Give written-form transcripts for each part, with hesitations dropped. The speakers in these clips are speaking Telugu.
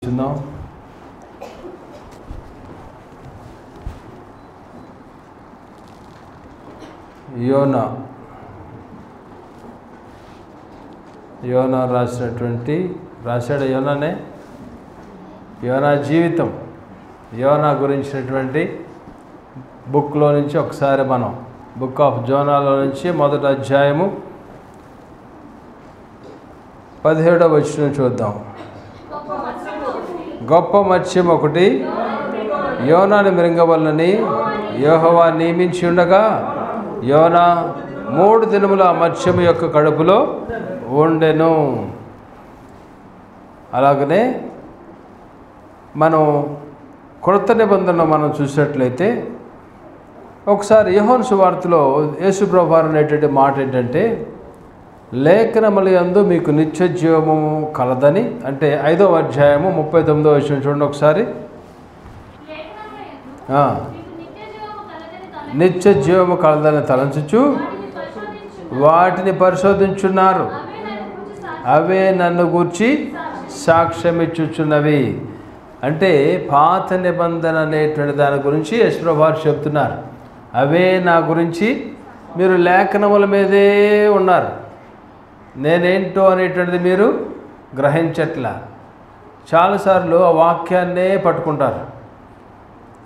చూద్దాం. యోనా రాశాడు యోనానే. యోనా జీవితం, యోనా గురించినటువంటి బుక్లో నుంచి ఒకసారి మనం బుక్ ఆఫ్ జోనాలో నుంచి మొదటి అధ్యాయము 17వ వచనం చూద్దాం. గొప్ప మత్స్యం ఒకటి యోనాను మృంగవలనని యెహోవా నియమించి ఉండగా యోనా 3 దినముల మత్స్యము యొక్క కడుపులో ఉండెను. అలాగనే మనం కొత్త నిబంధనలో మనం చూసినట్లయితే ఒకసారి యోహాను సువార్తలో యేసు ప్రభువారు అనేటువంటి మాట ఏంటంటే, లేఖనముల యందు మీకు నిత్య జీవము కలదని, అంటే 5వ అధ్యాయము 39వ వచనం చూడండి ఒకసారి. నిత్య జీవము కలదని తలంచుచు వాటిని పరిశోధించున్నారు, అవే నన్ను గూర్చి సాక్ష్యమిచ్చుచున్నవి. అంటే పాత నిబంధన అనేటువంటి దాని గురించి యేసు ప్రభువారు చెప్తున్నారు. అవే నా గురించి మీరు లేఖనముల మీదే ఉన్నారు, నేనేంటో అనేటువంటిది మీరు గ్రహించట్లా. చాలాసార్లు ఆ వాక్యాన్నే పట్టుకుంటారు.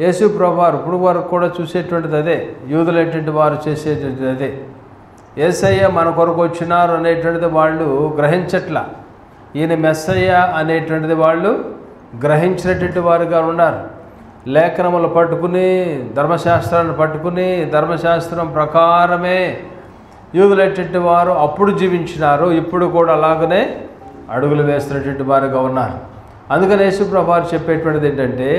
యేసు ప్రభువారు ఇప్పుడు వరకు కూడా చూసేటువంటిది అదే, యూదులైనటువంటి వారు చేసేటువంటిది అదే. యేసయ్య మన కొరకు వచ్చినారు అనేటువంటిది వాళ్ళు గ్రహించట్లా. ఈయన మెస్సయ్య అనేటువంటిది వాళ్ళు గ్రహించినటువంటి వారుగా ఉన్నారు. లేఖనములు పట్టుకుని, ధర్మశాస్త్రాన్ని పట్టుకుని, ధర్మశాస్త్రం ప్రకారమే యూదులైనటువంటి వారు అప్పుడు జీవించినారు, ఇప్పుడు కూడా అలాగనే అడుగులు వేస్తున్నటువంటి వారుగా ఉన్నారు. అందుకని యేసు ప్రభువారు చెప్పేటువంటిది ఏంటంటే,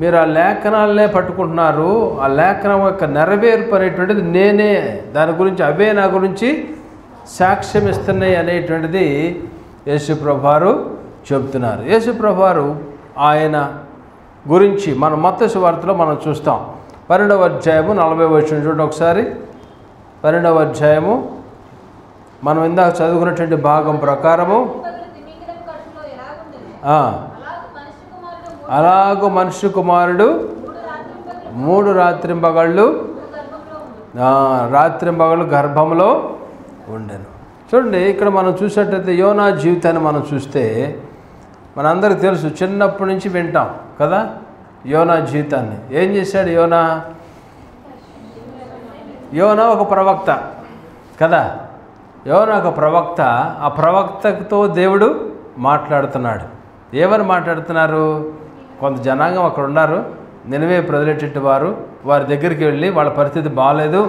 మీరు ఆ లేఖనాలనే పట్టుకుంటున్నారు, ఆ లేఖనం యొక్క నెరవేర్పు అనేటువంటిది నేనే, దాని గురించి అవే నా గురించి సాక్ష్యం ఇస్తున్నాయి అనేటువంటిది యేసు ప్రభువారు చెబుతున్నారు. యేసు ప్రభువారు ఆయన గురించి మనం మత్తయి సువార్తలో మనం చూస్తాం. 12వ అధ్యాయము 40వ వచనం చూడండి ఒకసారి. 12వ అధ్యాయము మనం ఇందాక చదువుకున్నటువంటి భాగం ప్రకారము, అలాగూ మనుష్య కుమారుడు 3 రాత్రింబగళ్ళు గర్భంలో ఉండెను. చూడండి, ఇక్కడ మనం చూసినట్లయితే యోనా జీవితాన్ని మనం చూస్తే మనందరికీ తెలుసు, చిన్నప్పటి నుంచి వింటాం కదా యోనా జీవితాన్ని. ఏం చేశాడు యోనా? యోనా ఒక ప్రవక్త కదా, యోనా ఒక ప్రవక్త. ఆ ప్రవక్తతో దేవుడు మాట్లాడుతున్నాడు. ఏమని మాట్లాడుతున్నారు? కొంత జనాంగం అక్కడ ఉన్నారు, నినవే ప్రజలేటట్టు వారు. వారి దగ్గరికి వెళ్ళి, వాళ్ళ పరిస్థితి బాగాలేదు,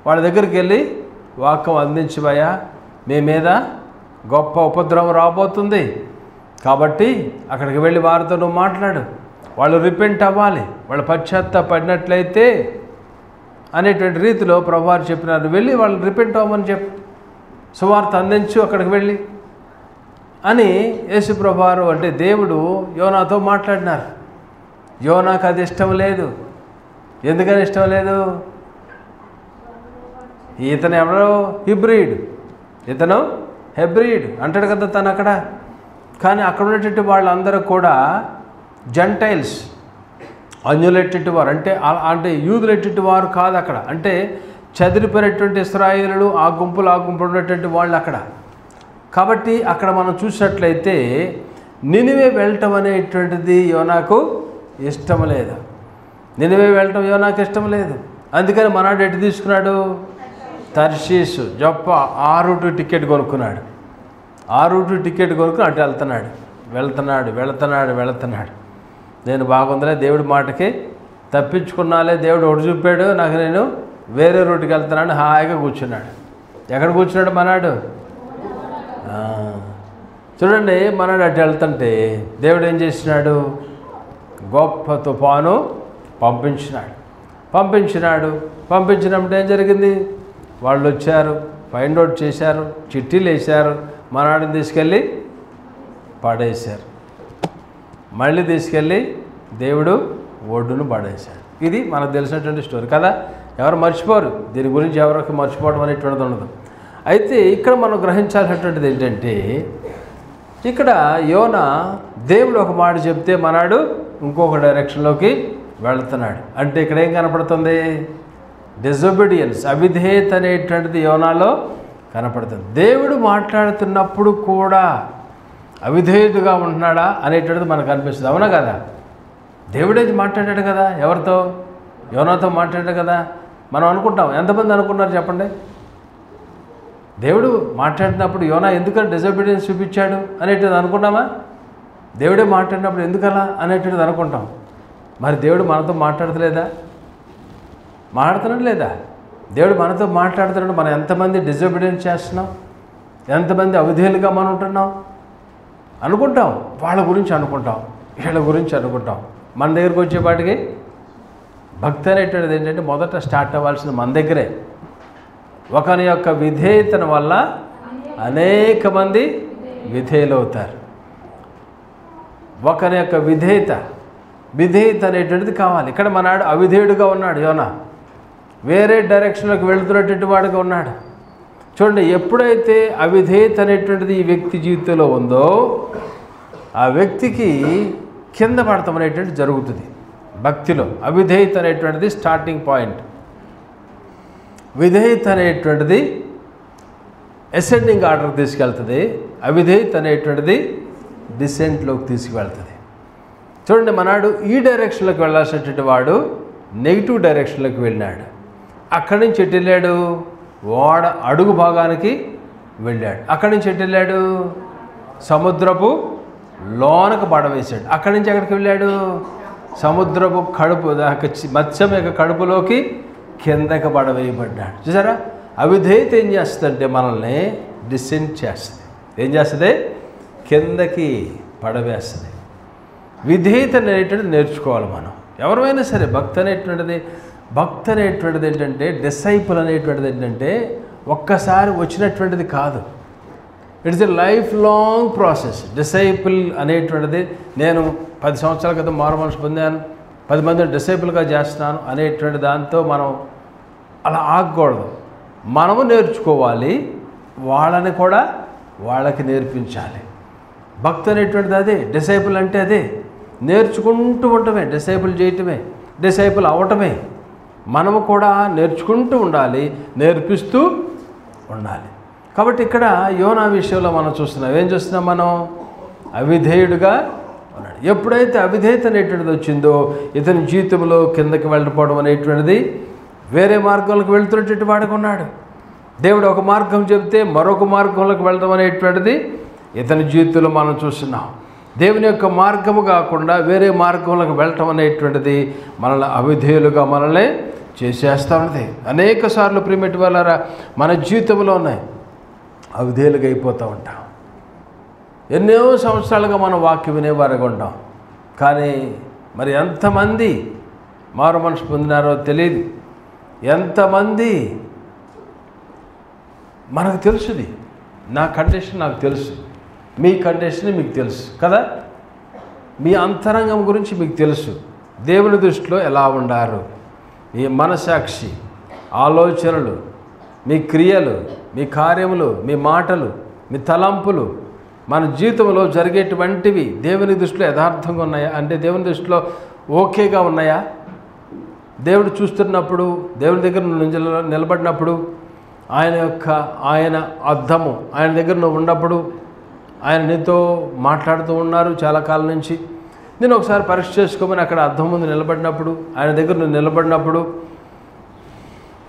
వాళ్ళ దగ్గరికి వెళ్ళి వాక్యం అందించవయ్యా, మీ మీద గొప్ప ఉపద్రవం రాబోతుంది, కాబట్టి అక్కడికి వెళ్ళి వారితో నువ్వు మాట్లాడు, వాళ్ళు రిపెంట్ అవ్వాలి, వాళ్ళు పశ్చాత్తాపడినట్లయితే అనేటువంటి రీతిలో ప్రభువారు చెప్పినారు. వెళ్ళి వాళ్ళు రిపెంట్ అవ్వమని చెప్పు, సువార్త అందించు అక్కడికి వెళ్ళి అని యేసు ప్రభువారు అంటే దేవుడు యోనాతో మాట్లాడినారు. యోనాకు అది ఇష్టం లేదు. ఎందుకని ఇష్టం లేదు? ఇతను ఎవరో ఇతను హెబ్రీడ్ అంటాడు కదా తను అక్కడ. కానీ అక్కడ ఉన్నటువంటి వాళ్ళందరూ కూడా జెంటైల్స్, అన్యులెట్టేటి వారు, అంటే యూదులెట్టేటి వారు కాదు అక్కడ. అంటే చదిరిపోయినటువంటి ఇశ్రాయేలులు, ఆ గుంపులు ఉన్నటువంటి వాళ్ళు అక్కడ. కాబట్టి అక్కడ మనం చూసినట్లయితే నినివే వెళ్ళటం అనేటువంటిది యోనాకు ఇష్టం లేదు. నినివే వెళ్ళటం యోనాకు ఇష్టం లేదు. అందుకని మనాడు ఎటు తీసుకున్నాడు? తర్షీసు జొప్ప 6 రూటు టికెట్ కొనుక్కున్నాడు. 6 రూటు టికెట్ కొనుక్కుని అటు వెళుతున్నాడు. నేను బాగుందిలే, దేవుడి మాటకి తప్పించుకున్నాలే, దేవుడు ఒకటి చూపాడు నాకు, నేను వేరే రూట్కి వెళ్తున్నాను హాయిగా కూర్చున్నాడు. ఎక్కడ కూర్చున్నాడు మనాడు? చూడండి, మనాడు అటు వెళ్తుంటే దేవుడు ఏం చేసినాడు? గొప్ప తుఫాను పంపించినప్పుడు ఏం జరిగింది? వాళ్ళు వచ్చారు, ఫైండ్ అవుట్ చేశారు, చిట్టీలు వేశారు, మనాడిని తీసుకెళ్ళి పడేశారు. మళ్ళీ తీసుకెళ్ళి దేవుడు ఒడ్డును పడేశాడు. ఇది మనకు తెలిసినటువంటి స్టోరీ కదా, ఎవరు మర్చిపోరు. దీని గురించి ఎవరికి మర్చిపోవడం అనేటువంటిది ఉండదు. అయితే ఇక్కడ మనం గ్రహించాల్సినటువంటిది ఏంటంటే, ఇక్కడ యోనా దేవుడు ఒక మాట చెప్తే మనాడు ఇంకొక డైరెక్షన్లోకి వెళుతున్నాడు. అంటే ఇక్కడ ఏం కనపడుతుంది? డిజొబీడియన్స్, అవిధేయత అనేటువంటిది యోనాలో కనపడుతుంది. దేవుడు మాట్లాడుతున్నప్పుడు కూడా అవిధేయుడుగా ఉంటున్నాడా అనేటువంటిది మనకు అనిపిస్తుంది. అవునా కదా? దేవుడే మాట్లాడాడు కదా, ఎవరితో? యోనాతో మాట్లాడాడు కదా. మనం అనుకుంటాం, ఎంతమంది అనుకున్నారు చెప్పండి? దేవుడు మాట్లాడినప్పుడు యోనా ఎందుకని డిజొబీడియన్స్ చూపించాడు అనేటువంటిది అనుకున్నామా? దేవుడే మాట్లాడినప్పుడు ఎందుకలా అనేటువంటిది అనుకుంటాం. మరి దేవుడు మనతో మాట్లాడతలేదా? మాట్లాడుతున్నాడు లేదా? దేవుడు మనతో మాట్లాడుతున్నాడు. మనం ఎంతమంది డిజొబీడియన్స్ చేస్తున్నాం, ఎంతమంది అవిధేయులుగా మనం ఉంటున్నాం అనుకుంటాం. వాళ్ళ గురించి అనుకుంటాం, వీళ్ళ గురించి అనుకుంటాం. మన దగ్గరికి వచ్చేపాటికి భక్తి అనేటువంటిది ఏంటంటే మొదట స్టార్ట్ అవ్వాల్సింది మన దగ్గరే. ఒకని యొక్క విధేయతను వల్ల అనేక మంది విధేయులు అవుతారు. ఒకని యొక్క విధేయత అనేటువంటిది కావాలి. ఇక్కడ మనాడు అవిధేయుడుగా ఉన్నాడు యోనా, వేరే డైరెక్షన్లోకి వెళుతున్నటువంటి వాడుగా ఉన్నాడు. చూడండి, ఎప్పుడైతే అవిధేయత అనేటువంటిది ఈ వ్యక్తి జీవితంలో ఉందో ఆ వ్యక్తికి కింద పడతాం అనేటువంటిది జరుగుతుంది. భక్తిలో అవిధేయత అనేటువంటిది స్టార్టింగ్ పాయింట్. విధేయత అనేటువంటిది అసెండింగ్ ఆర్డర్కి తీసుకెళ్తుంది, అవిధేయత అనేటువంటిది డిసెంట్లోకి తీసుకువెళ్తుంది. చూడండి, మనాడు ఈ డైరెక్షన్లోకి వెళ్ళాల్సినటువంటి వాడు నెగిటివ్ డైరెక్షన్లోకి వెళ్ళాడు. అక్కడి నుంచి ఎటు వెళ్ళాడు? ఓడ అడుగు భాగానికి వెళ్ళాడు. అక్కడి నుంచి ఎటు వెళ్ళాడు? సముద్రపు లోనకు పడవేశాడు. అక్కడి నుంచి ఎక్కడికి వెళ్ళాడు? సముద్రపు కడుపు, మత్స్యం యొక్క కడుపులోకి కిందకి పడవేయబడ్డాడు. చూసారా? అవిధేయత ఏం చేస్తుందంటే మనల్ని డిసెంట్ చేస్తుంది. ఏం చేస్తుంది? కిందకి పడవేస్తుంది. విధేయత అనేటువంటిది నేర్చుకోవాలి మనం. ఎవరైనా సరే భక్తి అనేటువంటిది ఏంటంటే, డిసైపుల్ అనేటువంటిది ఏంటంటే ఒక్కసారి వచ్చినటువంటిది కాదు. It's a life long process. Disciple అనేటువంటిది నేను 10 సంవత్సరాల క్రితం మారు మనసు పొందాను, 10 మందిని డిసైపుల్గా చేస్తున్నాను అనేటువంటి దాంతో మనం అలా ఆగకూడదు. మనము నేర్చుకోవాలి, వాళ్ళని కూడా వాళ్ళకి నేర్పించాలి. భక్తి అనేటువంటిది అదే. డిసైపుల్ అంటే అదే, నేర్చుకుంటూ ఉండటమే, డిసైపుల్ చేయటమే, డిసైపుల్ అవటమే. మనము కూడా నేర్చుకుంటూ ఉండాలి, నేర్పిస్తూ ఉండాలి. కాబట్టి ఇక్కడ యోనా విషయంలో మనం చూస్తున్నాం. ఏం చూస్తున్నాం మనం? అవిధేయుడుగా ఉన్నాడు. ఎప్పుడైతే అవిధేయత అనేటువంటిది వచ్చిందో ఇతని జీవితంలో కిందకి వెళ్ళిపోవడం అనేటువంటిది, వేరే మార్గంలోకి వెళ్తున్నటువంటి వాడికి ఉన్నాడు. దేవుడు ఒక మార్గం చెబితే మరొక మార్గంలోకి వెళ్ళడం అనేటువంటిది ఇతని జీవితంలో మనం చూస్తున్నాం. దేవుని యొక్క మార్గము కాకుండా వేరే మార్గంలోకి వెళ్ళటం అనేటువంటిది మనల్ని అవిధేయులుగా మనల్ని చేసేస్తూ ఉన్నది. అనేక సార్లు ప్రియమైన వాళ్ళారా మన జీవితంలో ఉన్నాయి, అవిధేయులుగా అయిపోతూ ఉంటాం. ఎన్నో సంవత్సరాలుగా మనం వాక్యం వినేవారుగా ఉంటాం. కానీ మరి ఎంతమంది మారు మనసు పొందినారో తెలియదు. ఎంతమంది మనకు తెలుసుది. నా కండిషన్ నాకు తెలుసు, మీ కండిషన్ మీకు తెలుసు కదా. మీ అంతరంగం గురించి మీకు తెలుసు. దేవుని దృష్టిలో ఎలా ఉండారు, మీ మనసాక్షి, ఆలోచనలు, మీ క్రియలు, మీ కార్యములు, మీ మాటలు, మీ తలంపులు, మన జీవితంలో జరిగేటువంటివి దేవుని దృష్టిలో యథార్థంగా ఉన్నాయా? అంటే దేవుని దృష్టిలో ఓకేగా ఉన్నాయా? దేవుడు చూస్తున్నప్పుడు, దేవుని దగ్గర నిలబడినప్పుడు, ఆయన అర్థము ఆయన దగ్గర నువ్వు ఉన్నప్పుడు, ఆయన నీతో మాట్లాడుతూ ఉన్నారు చాలా కాలం నుంచి. నేను ఒకసారి పరీక్ష చేసుకోమని అక్కడ అద్దం ముందు నిలబడినప్పుడు, ఆయన దగ్గర నువ్వు నిలబడినప్పుడు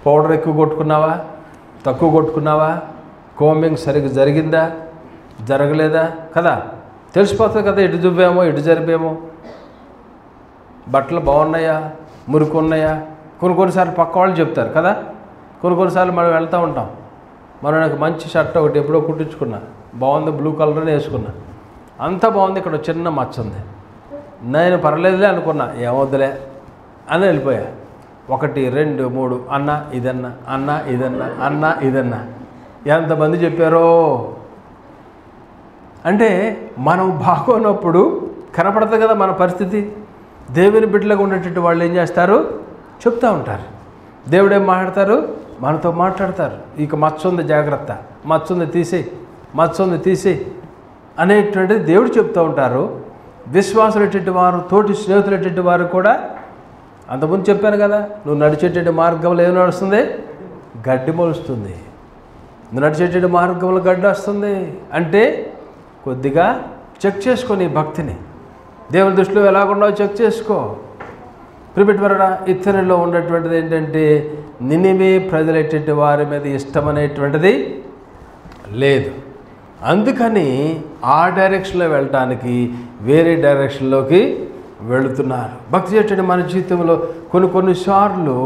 పౌడర్ ఎక్కువ కొట్టుకున్నావా, తక్కువ కొట్టుకున్నావా, కోమింగ్ సరిగ్గా జరిగిందా, జరగలేదా కదా, తెలిసిపోతుంది కదా. ఇటు దువ్వేమో, ఇటు జరిపేమో, బట్టలు బాగున్నాయా, మురికి ఉన్నాయా. కొన్నిసార్లు పక్క వాళ్ళు చెప్తారు కదా. కొన్నిసార్లు మనం వెళ్తూ ఉంటాం. మనం నాకు మంచి షర్ట్ ఒకటి ఎప్పుడో కుట్టించుకున్నా, బాగుంది, బ్లూ కలర్నే వేసుకున్నా, అంతా బాగుంది, ఇక్కడ చిన్న మచ్చ ఉంది. నేను పర్లేదులే అనుకున్నా, ఏమొద్దులే అని వెళ్ళిపోయా. 1, 2, 3 అన్న ఇదన్నా, అన్న ఇదన్నా, అన్న ఇదన్నా. ఎంతమంది చెప్పారో. అంటే మనం బాగోనప్పుడు కనపడుతుంది కదా మన పరిస్థితి. దేవుని బిడ్డలుగా ఉన్నటువంటి వాళ్ళు ఏం చేస్తారు? చెప్తూ ఉంటారు. దేవుడు ఏం మాట్లాడతారు? మనతో మాట్లాడతారు. ఇక మచ్చ ఉంది, జాగ్రత్త, మచ్చ ఉంది తీసేయి, మచ్చ ఉంది తీసేయి, అనేటువంటిది దేవుడు చెప్తూ ఉంటారు. విశ్వాసులటువంటి వారు, తోటి స్నేహితులటువంటి వారు కూడా అంతకుముందు చెప్పాను కదా, నువ్వు నడిచేటువంటి మార్గంలో ఏం నడుస్తుంది? గడ్డి మొలుస్తుంది. నువ్వు నడిచేటువంటి మార్గంలో గడ్డి వస్తుంది అంటే కొద్దిగా చెక్ చేసుకో నీ భక్తిని. దేవుని దృష్టిలో ఎలాగున్నావో చెక్ చేసుకో. ప్రిమిటివరడా ఇతరుల్లో ఉన్నటువంటిది ఏంటంటే నినివే ప్రజలైనటువంటి వారి మీద ఇష్టం అనేటువంటిది లేదు. అందుకని ఆ డైరెక్షన్లో వెళ్ళటానికి వేరే డైరెక్షన్లోకి వెళుతున్నారు. భక్తి చేసేటువంటి మన జీవితంలో కొన్నిసార్లు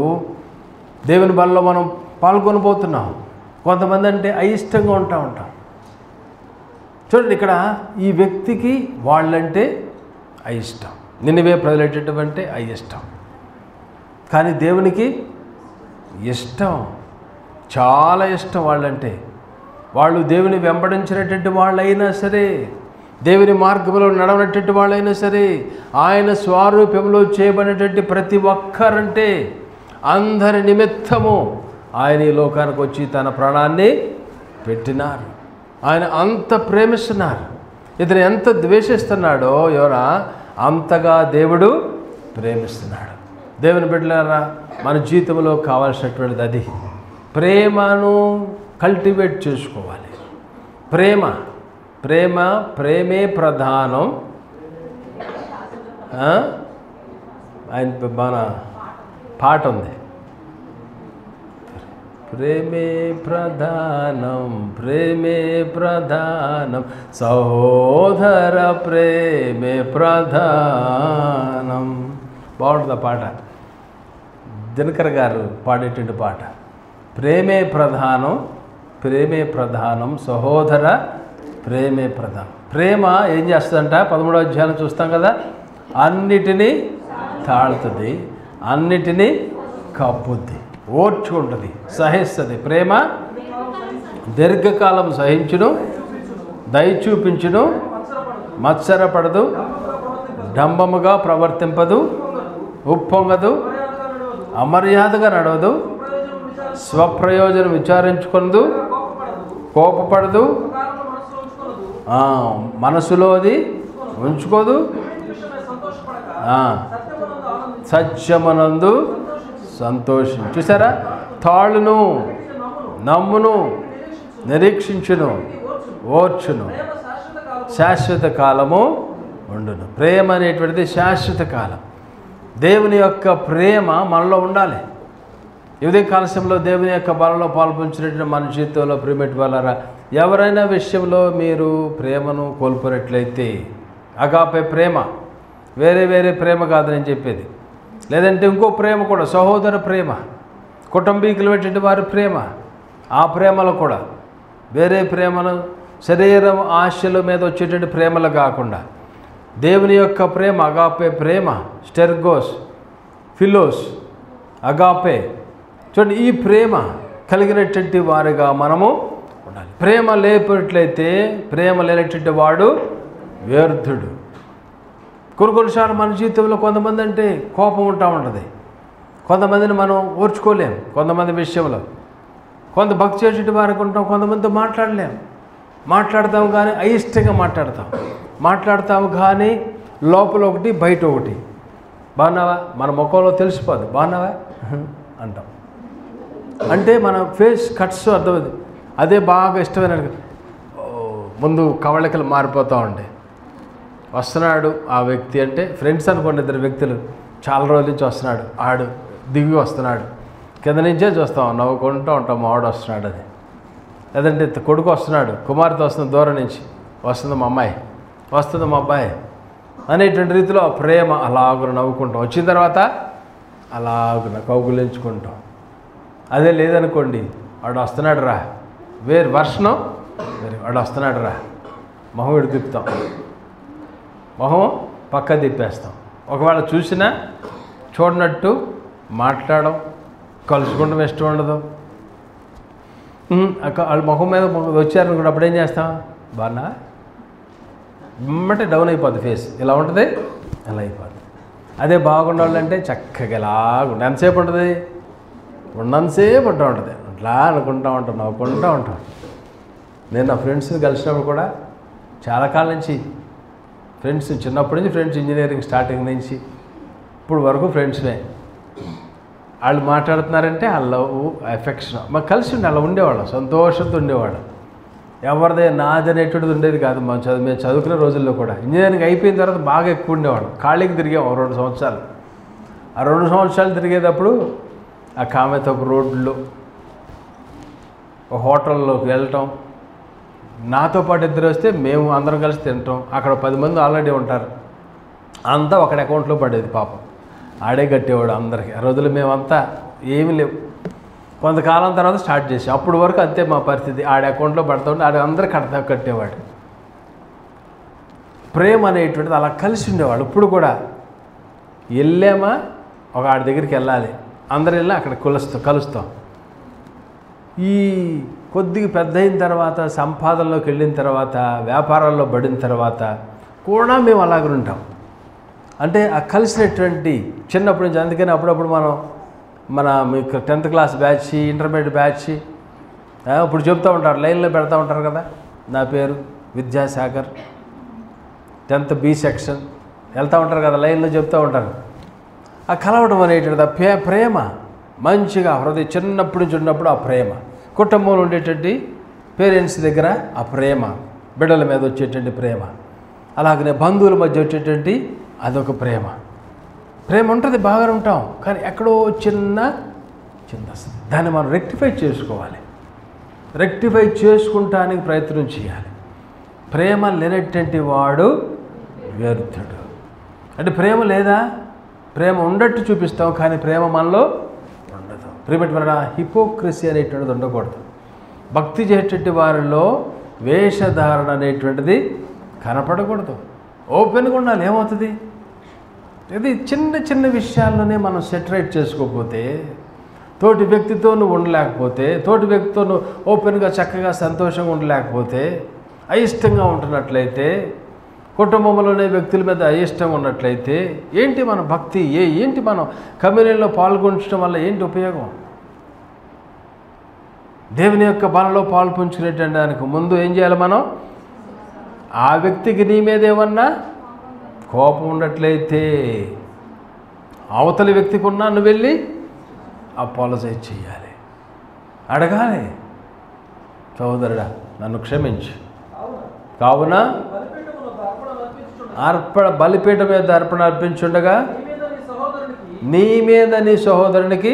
దేవుని బలలో మనం పాల్గొనబోతున్నాం. కొంతమంది అంటే అయిష్టంగా ఉంటాం. చూడండి, ఇక్కడ ఈ వ్యక్తికి వాళ్ళంటే అయిష్టం, నినివే ప్రజలైనటువంటి అయిష్టం. కానీ దేవునికి ఇష్టం, చాలా ఇష్టం వాళ్ళంటే. వాళ్ళు దేవుని వెంబడించినటువంటి వాళ్ళైనా సరే, దేవుని మార్గంలో నడవనటువంటి వాళ్ళైనా సరే, ఆయన స్వరూపంలో చేయబడినటువంటి ప్రతి ఒక్కరంటే అందరి నిమిత్తము ఆయన ఈ లోకానికి వచ్చి తన ప్రాణాన్ని పెట్టినారు. ఆయన అంత ప్రేమిస్తున్నారు. ఇతను ఎంత ద్వేషిస్తున్నాడో ఎవరా అంతగా దేవుడు ప్రేమిస్తున్నాడు. దేవుని బిడ్డలారా, మన జీవితంలో కావాల్సినటువంటిది అది. ప్రేమను కల్టివేట్ చేసుకోవాలి. ప్రేమే ప్రధానం. ఆయన మన పాట ఉంది, ప్రేమే ప్రధానం సహోదర ప్రేమే ప్రధానం. బాగుంటుంది ఆ పాట, దినకర్ గారు పాడేటువంటి పాట. ప్రేమే ప్రధానం సహోదర ప్రేమే ప్రధానం. ప్రేమ ఏం చేస్తుందంట? 13వ అధ్యాయం చూస్తాం కదా, అన్నిటినీ తాళుతుంది, అన్నిటినీ కప్పుద్ది, ఓర్చుకుంటుంది, సహిస్తుంది. ప్రేమ దీర్ఘకాలం సహించును, దయ చూపించును, మత్సరపడదు, డంబముగా ప్రవర్తింపదు, ఉప్పొంగదు, అమర్యాదగా నడవదు, స్వప్రయోజనం విచారించుకొనదు, కోపపడదు, మనసులో అది ఉంచుకోదు, సత్యమనందు సంతోషం. చూసారా? తాళును, నమ్మును, నిరీక్షించును, ఓర్చును, శాశ్వత కాలము ఉండును. ప్రేమ అనేటువంటిది శాశ్వత కాలం. దేవుని యొక్క ప్రేమ మనలో ఉండాలి. ఇదే కాలశంలో దేవుని యొక్క బలలో పాల్పంచినటువంటి మన జీవితంలో ప్రేమటి వాళ్ళరా, ఎవరైనా విషయంలో మీరు ప్రేమను కోల్పోయినట్లయితే, అగాపే ప్రేమ, వేరే ప్రేమ కాదు నేను చెప్పేది, లేదంటే ఇంకో ప్రేమ కూడా, సహోదర ప్రేమ, కుటుంబీకులు పెట్టిన వారి ప్రేమ, ఆ ప్రేమలో కూడా వేరే ప్రేమను శరీరం ఆశల మీద వచ్చేటువంటి ప్రేమలు కాకుండా దేవుని యొక్క ప్రేమ, అగాపే ప్రేమ, స్టెర్గోస్, ఫిలోస్, అగాపే. చూడండి, ఈ ప్రేమ కలిగినటువంటి వారిగా మనము ఉండాలి. ప్రేమ లేనట్లయితే, ప్రేమ లేనటువంటి వాడు వ్యర్థుడు. కొన్నిసార్లు మన జీవితంలో కొంతమంది అంటే కోపం ఉంటుంది, కొంతమందిని మనం ఓర్చుకోలేం. కొంతమంది విషయంలో కొంత భక్తి చేసేటి వారికి ఉంటాం, కొంతమందితో మాట్లాడతాం కానీ అయిష్టంగా మాట్లాడతాము కానీ లోపల ఒకటి బయట ఒకటి. బాగున్నావా? మన ముఖంలో తెలిసిపోదు, బాగున్నావా అంటాం. అంటే మన ఫేస్ కట్స్ అర్థమైంది. అదే బాగా ఇష్టమైన ముందు కవళికలు మారిపోతూ ఉంటాయి. వస్తున్నాడు ఆ వ్యక్తి, అంటే ఫ్రెండ్స్ అనుకోండి, ఇద్దరు వ్యక్తులు చాలా రోజుల నుంచి వస్తున్నాడు, ఆడు దిగి వస్తున్నాడు, కింద నుంచే చూస్తాం, నవ్వుకుంటూ ఉంటాం, మావాడు వస్తున్నాడు అది. లేదంటే కొడుకు వస్తున్నాడు, కుమార్తె వస్తుంది, దూరం నుంచి వస్తుంది మా అమ్మాయి, వస్తుంది మా అబ్బాయి అనేటువంటి రీతిలో ప్రేమ అలాగున నవ్వుకుంటాం. వచ్చిన తర్వాత అలాగున కౌగులించుకుంటాం. అదే లేదనుకోండి, వాడు వస్తున్నాడు రా, వేరు వర్షనం, వాడు వస్తున్నాడు రా, మొహం విడిపిస్తాం, మొహం పక్క తిప్పేస్తాం. ఒకవేళ చూసినా చూడనట్టు మాట్లాడడం, కలుసుకుంటాం ఇష్టం ఉండదు. వాళ్ళ ముఖం మీద వచ్చారనుకుంటే అప్పుడు ఏం చేస్తాం? బాగా ఇమ్మంటే డౌన్ అయిపోద్ది ఫేస్, ఇలా ఉంటుంది, ఇలా అయిపోద్ది. అదే బాగుండాలంటే చక్కగా ఇలాగుంటుంది. ఎంతసేపు ఉంటుంది? ఉన్నంతసేపు ఉంటుంది, ఇట్లా అనుకుంటూ ఉంటాం, నవ్వుకుంటూ ఉంటాం. నేను నా ఫ్రెండ్స్ని కలిసినప్పుడు కూడా చాలా కాలం నుంచి ఫ్రెండ్స్, చిన్నప్పటి నుంచి ఫ్రెండ్స్, ఇంజనీరింగ్ స్టార్టింగ్ నుంచి ఇప్పుడు వరకు ఫ్రెండ్స్మే. వాళ్ళు మాట్లాడుతున్నారంటే ఆ లవ్, ఎఫెక్షన్, మాకు కలిసి ఉండి అలా ఉండేవాళ్ళం, సంతోషంతో ఉండేవాళ్ళం. ఎవరిదే నాది అనేటువంటిది ఉండేది కాదు. మేము చదువుకునే రోజుల్లో కూడా. ఇంజనీరింగ్ అయిపోయిన తర్వాత బాగా ఎక్కువ ఉండేవాళ్ళం. ఖాళీకి తిరిగాం 2 సంవత్సరాలు. ఆ 2 సంవత్సరాలు తిరిగేటప్పుడు ఆ కామెతో ఒక రోడ్లో, ఒక హోటల్లోకి వెళ్ళటం, నాతో పాటు ఇద్దరు వస్తే మేము అందరం కలిసి తింటాం. అక్కడ 10 మంది ఆల్రెడీ ఉంటారు. అంతా ఒకటి అకౌంట్లో పడేది. పాపం ఆడే కట్టేవాడు అందరికీ. ఆ రోజులు మేమంతా ఏమీ లేవు. కొంతకాలం తర్వాత స్టార్ట్ చేసాం. అప్పుడు వరకు అంతే మా పరిస్థితి. ఆడే అకౌంట్లో పడుతూ ఉంటే ఆడ అందరూ కట్టేవాడు. ప్రేమ అనేటువంటిది అలా కలిసి ఉండేవాడు. ఇప్పుడు కూడా వెళ్ళామా ఒక ఆడి దగ్గరికి వెళ్ళాలి, అందరూ వెళ్ళి అక్కడ కలుస్తాం. ఈ కొద్దిగా పెద్ద అయిన తర్వాత, సంపాదనలోకి వెళ్ళిన తర్వాత, వ్యాపారాల్లో పడిన తర్వాత కూడా మేము అలాగే ఉంటాం. అంటే ఆ కలిసినటువంటి చిన్నప్పటి నుంచి. అందుకని అప్పుడప్పుడు మీకు 10th class batch, intermediate batch ఇప్పుడు చెప్తూ ఉంటారు, లైన్లో పెడతా ఉంటారు కదా, నా పేరు విద్యాసాగర్, 10th B సెక్షన్ వెళ్తూ ఉంటారు కదా, లైన్లో చెప్తూ ఉంటారు. ఆ కలవడం అనేటువంటిది ప్రేమ మంచిగా హృదయం చిన్నప్పటి నుంచి ఉన్నప్పుడు ఆ ప్రేమ, కుటుంబంలో ఉండేటువంటి పేరెంట్స్ దగ్గర ఆ ప్రేమ, బిడ్డల మీద వచ్చేటువంటి ప్రేమ, అలాగనే బంధువుల మధ్య వచ్చేటువంటి అదొక ప్రేమ. ప్రేమ ఉంటుంది, బాగానే ఉంటాం. కానీ ఎక్కడో చిన్న దాన్ని మనం రెక్టిఫై చేసుకోవాలి. రెక్టిఫై చేసుకుంటానికి ప్రయత్నం చేయాలి. ప్రేమ లేనటువంటి వాడు వ్యర్థుడు. అంటే ప్రేమ లేదా, ప్రేమ ఉండట్టు చూపిస్తాం కానీ ప్రేమ మనలో ఉండదు. ప్రేమ వలన హిపోక్రసీ అనేటువంటిది ఉండకూడదు. భక్తి చేసేటువంటి వారిలో వేషధారణ అనేటువంటిది కనపడకూడదు. ఓపెన్గా ఉండాలి. ఏమవుతుంది, ఇది చిన్న చిన్న విషయాల్లోనే మనం సెటరేట్ చేసుకోకపోతే, తోటి వ్యక్తితో నువ్వు ఉండలేకపోతే, తోటి వ్యక్తితో నువ్వు ఓపెన్గా చక్కగా సంతోషంగా ఉండలేకపోతే, అయిష్టంగా ఉంటున్నట్లయితే, కుటుంబంలోనే వ్యక్తుల మీద అయిష్టంగా ఉన్నట్లయితే ఏంటి మన భక్తి, ఏంటి మనం కమ్యూనియన్లో పాల్గొనడం వల్ల ఏంటి ఉపయోగం? దేవుని యొక్క బలలో పాలు పంచుకునేటువంటి దానికి ముందు ఏం చేయాలి మనం? ఆ వ్యక్తికి నీ మీద ఏమన్నా కోపం ఉన్నట్లయితే, అవతలి వ్యక్తికి ఉన్నా నువ్వు వెళ్ళి అపాలజైజ్ చేయాలి, అడగాలి, సోదరుడా నన్ను క్షమించు. కావున బలిపీఠం మీద అర్పణ అర్పించుండగా నీ మీద నీ సహోదరునికి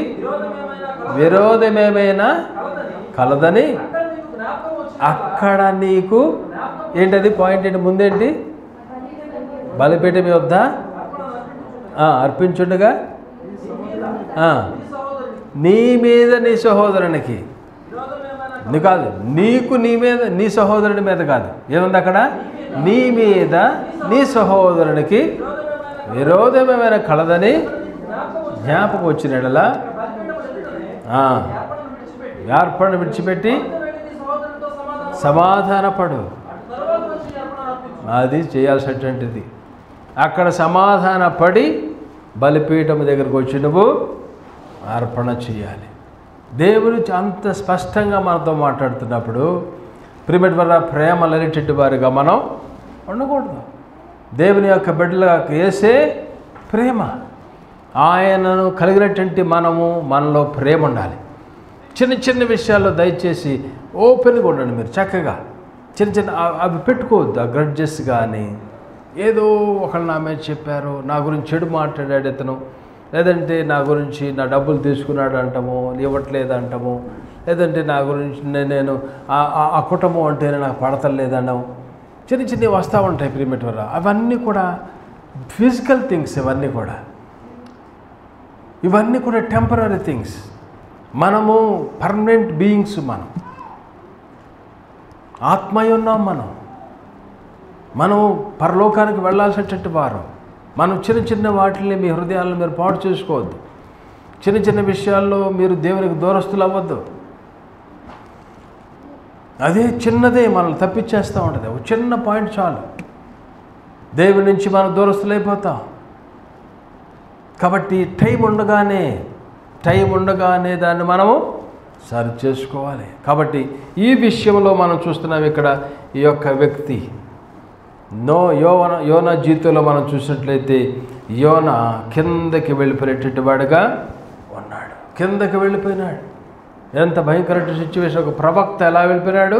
విరోధమేమైనా కలదని అక్కడ నీకు ఏంటది పాయింట్ ఏంటి, ముందేంటి? బలిపీఠం యొద్ద అర్పించుండగా నీ మీద నీ సహోదరునికి, నీ కాదు, నీకు నీ మీద నీ సహోదరుని మీద కాదు, ఏముంది అక్కడ? నీ మీద నీ సహోదరునికి విరోధమేమైనా కలదని జ్ఞాపకం వచ్చినలా అర్పణ విడిచిపెట్టి సమాధానపడు. అది చేయాల్సినటువంటిది. అక్కడ సమాధానపడి బలిపీఠం దగ్గరకు వచ్చి నువ్వు అర్పణ చేయాలి. దేవుడు అంత స్పష్టంగా మనతో మాట్లాడుతున్నప్పుడు ప్రిమిట్ వల్ల ప్రేమ లేనిటువంటి వారిగా మనం ఉండకూడదు. దేవుని యొక్క బిడ్డలుగా వేసే ప్రేమ, ఆయనను కలిగినటువంటి మనలో ప్రేమ ఉండాలి. చిన్న చిన్న విషయాల్లో దయచేసి ఓపెన్గా ఉండండి. మీరు చక్కగా చిన్న అవి పెట్టుకోవద్దు. ఆ గ్రడ్జెస్ కానీ, ఏదో ఒకళ్ళు నా మీద చెప్పారు, నా గురించి చెడు మాట్లాడాడు ఇతను, లేదంటే నా గురించి నా డబ్బులు తీసుకున్నాడు అంటాము, ఇవ్వట్లేదు అంటాము, లేదంటే నా గురించి నేను ఆ కుటుంబం అంటే నాకు పడతలేదన్నాము. చిన్న చిన్నవి వస్తూ ఉంటాయి ప్రిమిట్ వల్ల. అవన్నీ కూడా ఫిజికల్ థింగ్స్. ఇవన్నీ కూడా టెంపరరీ థింగ్స్. మనము పర్మనెంట్ బీయింగ్స్. మనం ఆత్మయ్య ఉన్నాం. మనం పరలోకానికి వెళ్ళాల్సినటువంటి వారు. మనం చిన్న చిన్న వాటిని మీ హృదయాలను మీరు పాడు చేసుకోవద్దు. చిన్న చిన్న విషయాల్లో మీరు దేవునికి దూరస్తులు అవ్వద్దు. అదే చిన్నదే మనల్ని తప్పించేస్తూ ఉంటుంది. ఒక చిన్న పాయింట్ చాలు, దేవుడి నుంచి మనం దూరస్తులైపోతాం. కాబట్టి టైం ఉండగానే దాన్ని మనము సరి చేసుకోవాలి. కాబట్టి ఈ విషయంలో మనం చూస్తున్నాం ఇక్కడ ఈ యొక్క వ్యక్తి యోనా జీవితంలో మనం చూసినట్లయితే యోనా కిందకి వెళ్ళిపోయేటటువంటి వాడుగా ఉన్నాడు. కిందకి వెళ్ళిపోయినాడు. ఎంత భయంకరమైన సిచ్యువేషన్. ఒక ప్రవక్త ఎలా వెళ్ళిపోయినాడు?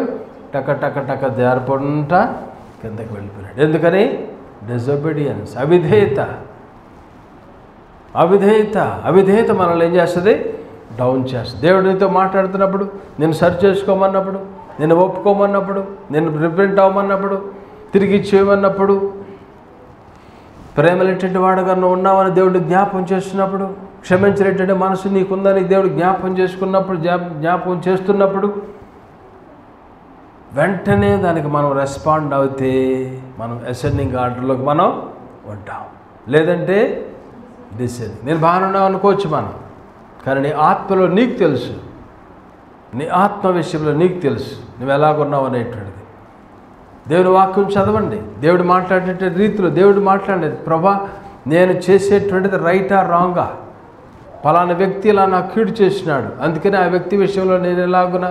టక టక టక జారిపోంట కిందకి వెళ్ళిపోయినాడు. ఎందుకని? డిజొబీడియన్స్, అవిధేయత మనల్ని ఏం చేస్తుంది? డౌన్ చేస్తుంది. దేవుడు నీతో మాట్లాడుతున్నప్పుడు, నేను సరి చేసుకోమన్నప్పుడు, నేను ఒప్పుకోమన్నప్పుడు, నేను రిపెంట్ అవ్వమన్నప్పుడు, తిరిగి చేయమన్నప్పుడు, ప్రేమలేటటువంటి వాడుగా నువ్వు ఉన్నావని దేవుడు జ్ఞాపకం చేస్తున్నప్పుడు, క్షమించలేటటువంటి మనసు నీకుందని దేవుడు జ్ఞాపకం చేస్తున్నప్పుడు వెంటనే దానికి మనం రెస్పాండ్ అవుతే మనం అసెండింగ్ ఆర్డర్లోకి మనం ఉంటాం. లేదంటే డిసెండింగ్. నేను బాగున్నావు అనుకోవచ్చు మనం, కానీ నీ ఆత్మలో నీకు తెలుసు, నీ ఆత్మ విషయంలో నీకు తెలుసు నువ్వు ఎలాగున్నావు అనేటువంటిది. దేవుని వాక్యం చదవండి. దేవుడు మాట్లాడే రీతిలో దేవుడు మాట్లాడేది, ప్రభా నేను చేసేటువంటిది రైటా రాంగా, పలానా వ్యక్తి ఇలా నాకు కీడు చేసినాడు, అందుకని ఆ వ్యక్తి విషయంలో నేను ఎలాగున్నా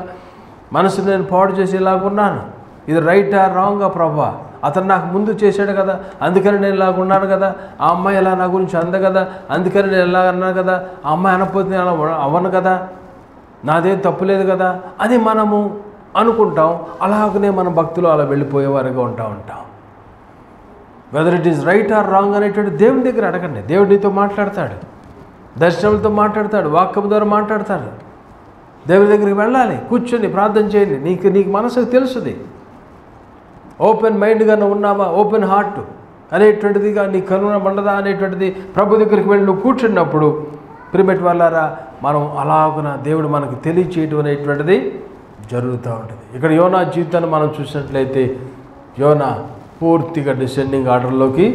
మనసు నేను పాడు చేసి ఇలాగున్నాను, ఇది రైటా రాంగా ప్రభా, అతను నాకు ముందు చేశాడు కదా, అందుకని నేను ఇలాగున్నాను కదా, ఆ అమ్మాయి ఎలా నా గురించి అంద కదా, అందుకని నేను ఎలా అన్నాను కదా, ఆ అమ్మాయి అనకపోతే నేను అలా అవ్వను కదా, నాదేం తప్పు లేదు కదా అని మనము అనుకుంటాం. అలాగనే మనం భక్తులు అలా వెళ్ళిపోయేవారుగా ఉంటాం. Whether it is right are wrong అనేటువంటి దేవుని దగ్గర అడగండి. దేవుడు నీతో మాట్లాడతాడు, దర్శనంతో మాట్లాడతాడు, వాక్యం ద్వారా మాట్లాడతాడు. దేవుని దగ్గరికి వెళ్ళాలి, కూర్చొని ప్రార్థన చేయండి. నీకు మనసుకు తెలుస్తుంది. ఓపెన్ మైండ్గా నువ్వు ఉన్నావా, ఓపెన్ హార్ట్ అనేటువంటిదిగా నీ కనుగొనబడ్డదా అనేటువంటిది ప్రభు దగ్గరికి వెళ్ళి నువ్వు కూర్చున్నప్పుడు ప్రిమిట్ వాళ్ళారా మనం అలాగున దేవుడు మనకు తెలియచేయటం అనేటువంటిది జరుగుతూ ఉంటుంది. ఇక్కడ యోనా జీవితాన్ని మనం చూసినట్లయితే యోనా పూర్తిగా డిసెండింగ్ ఆర్డర్లోకి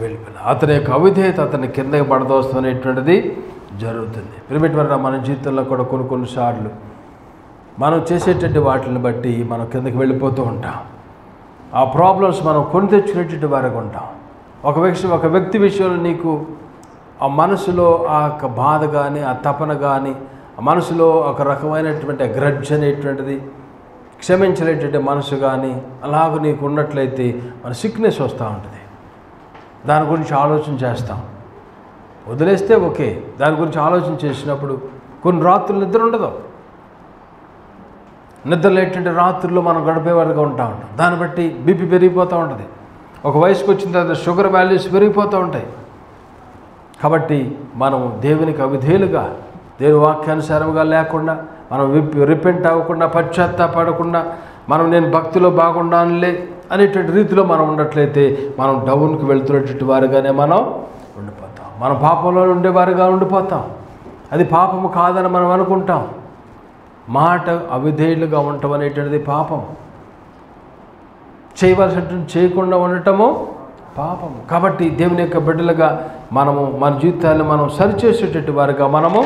వెళ్ళిపోయిన అతని యొక్క అవిధేయత అతని కిందకి పడదోస్తాం అనేటువంటిది జరుగుతుంది. ప్రిమిట్ వల్ల మన జీవితంలో కూడా కొన్నిసార్లు మనం చేసేటువంటి వాటిని బట్టి మనం కిందకి వెళ్ళిపోతూ ఉంటాం. ఆ ప్రాబ్లమ్స్ మనం కొని తెచ్చుకునేటువంటి వారికి ఉంటాం. ఒక వ్యక్తి విషయంలో నీకు ఆ మనసులో ఆ యొక్క బాధ కానీ, ఆ తపన కానీ, ఆ మనసులో ఒక రకమైనటువంటి గ్రడ్జ్ అనేటువంటిది, క్షమించలేటువంటి మనసు కానీ అలాగ నీకు ఉన్నట్లయితే మన సిక్నెస్ వస్తూ ఉంటుంది. దాని గురించి ఆలోచన చేస్తాం. వదిలేస్తే ఓకే, దాని గురించి ఆలోచన చేసినప్పుడు కొన్ని రాత్రులు నిద్ర ఉండదు. నిద్ర లేటువంటి రాత్రుల్లో మనం గడిపేవారుగా ఉంటాం. దాన్ని బట్టి బీపీ పెరిగిపోతూ ఉంటుంది. ఒక వయసుకు వచ్చిన తర్వాత షుగర్ వాల్యూస్ పెరిగిపోతూ ఉంటాయి. కాబట్టి మనం దేవునికి అవిధేయులుగా, దేవుని వాక్యానుసారంగా లేకుండా, మనం రిపెంట్ అవ్వకుండా, పశ్చాత్తాపడకుండా, నేను భక్తిలో బాగుండానులే అనేటువంటి రీతిలో మనం ఉన్నట్లయితే మనం డౌన్కి వెళ్తున్నటువంటి వారుగానే మనం ఉండిపోతాం. మనం పాపంలో ఉండేవారుగా ఉండిపోతాం. అది పాపము కాదని మనం అనుకుంటాం. మాట అవిధేయులుగా ఉండటం అనేటువంటిది పాపం. చేయవలసినటువంటి చేయకుండా ఉండటము పాపం. కాబట్టి దేవుని యొక్క బిడ్డలుగా మనము మన జీవితాన్ని మనం సరిచేసేటట్టు వారుగా మనము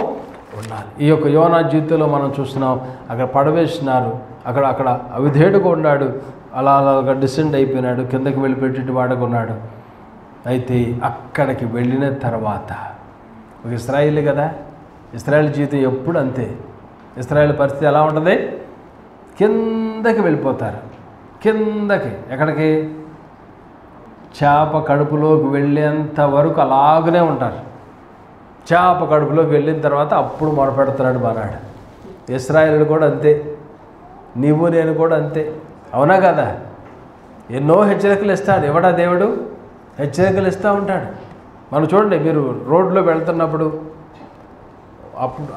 ఉండాలి. ఈ యొక్క యోనా జీవితంలో మనం చూస్తున్నాం, అక్కడ పడవేసినారు, అక్కడ అవిధేయుడుగా ఉన్నాడు, అలాగా డిసెండ్ అయిపోయినాడు, కిందకి వెళ్ళిపెట్టేటి వాడుగా ఉన్నాడు. అయితే అక్కడికి వెళ్ళిన తర్వాత ఒక ఇశ్రాయేలు కదా, ఇశ్రాయేల్ జీవితం ఎప్పుడు అంతే. ఇశ్రాయేల్ పరిస్థితి ఎలా ఉంటుంది? కిందకి వెళ్ళిపోతారు. కిందకి ఎక్కడికి? చేప కడుపులోకి వెళ్ళేంత వరకు అలాగనే ఉంటారు. చేప కడుపులోకి వెళ్ళిన తర్వాత అప్పుడు మొరపెడుతున్నాడు మనాడు. ఇశ్రాయేలు కూడా అంతే, నీవు నేను కూడా అంతే. అవునా కదా? ఎన్నో హెచ్చరికలు ఇస్తాడు. ఎవడా దేవుడు? హెచ్చరికలు ఇస్తూ ఉంటాడు. మనం చూడండి, మీరు రోడ్లో వెళ్తున్నప్పుడు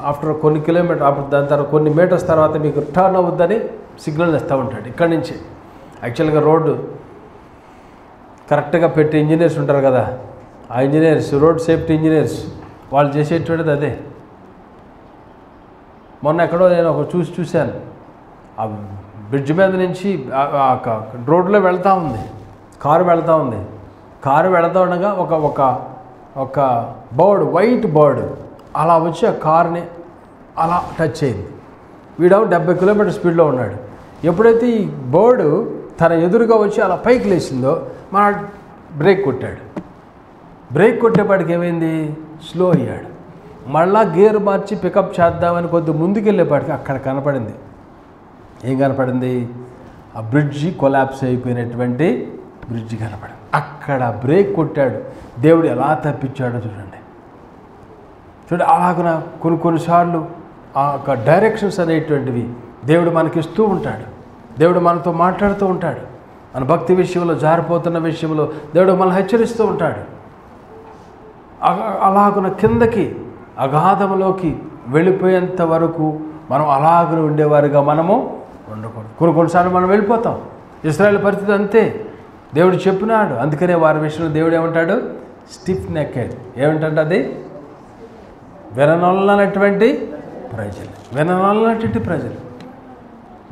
ఆఫ్టర్ కొన్ని కిలోమీటర్, దాని తర్వాత కొన్ని మీటర్స్ తర్వాత మీకు టర్న్ అవుద్దని సిగ్నల్ ఇస్తూ ఉంటాడు. ఇక్కడి నుంచి యాక్చువల్గా రోడ్డు కరెక్ట్గా పెట్టి ఇంజనీర్స్ ఉంటారు కదా, ఆ ఇంజనీర్స్, రోడ్ సేఫ్టీ ఇంజనీర్స్, వాళ్ళు చేసేటువంటిది అదే. మొన్న ఎక్కడో నేను చూశాను, ఆ బ్రిడ్జ్ మీద నుంచి రోడ్లో వెళ్తూ ఉంది, కారు వెళ్తూ ఉంది. కారు వెళ్తూ ఉండగా ఒక బర్డ్, వైట్ బర్డ్ అలా వచ్చి ఆ కారుని అలా టచ్ అయింది. వీడు 70 కిలోమీటర్ స్పీడ్లో ఉన్నాడు. ఎప్పుడైతే ఈ బర్డు తన ఎదురుగా వచ్చి అలా పైకి లేచిందో మన బ్రేక్ కొట్టాడు. బ్రేక్ కొట్టేపాటికి ఏమైంది? స్లో అయ్యాడు. మళ్ళా గేర్ మార్చి పికప్ చేద్దామని కొద్ది ముందుకు వెళ్ళేపాటికి అక్కడ కనపడింది. ఏం కనపడింది? ఆ బ్రిడ్జి కొలాప్స్ అయిపోయినటువంటి బ్రిడ్జి కనపడింది. అక్కడ బ్రేక్ కొట్టాడు. దేవుడు ఎలా తప్పించాడో చూడండి. అలాగున కొన్నిసార్లు ఆ యొక్క డైరెక్షన్స్ అనేటువంటివి దేవుడు మనకిస్తూ ఉంటాడు. దేవుడు మనతో మాట్లాడుతూ ఉంటాడు. మన భక్తి విషయంలో, జారిపోతున్న విషయంలో దేవుడు మనల్ని హెచ్చరిస్తూ ఉంటాడు. అలాగున కిందకి అగాధంలోకి వెళ్ళిపోయేంత వరకు మనం అలాగున ఉండేవారుగా మనము ఉండకూడదు. కొన్నిసార్లు మనం వెళ్ళిపోతాం. ఇశ్రాయేల్ పరిస్థితి అంతే. దేవుడు చెప్పినాడు. అందుకనే వారి విషయంలో దేవుడు ఏమంటాడు? స్టిఫ్ నెక్కెడ్. ఏమిటంటే అది విననొల్లనటువంటి ప్రజలు.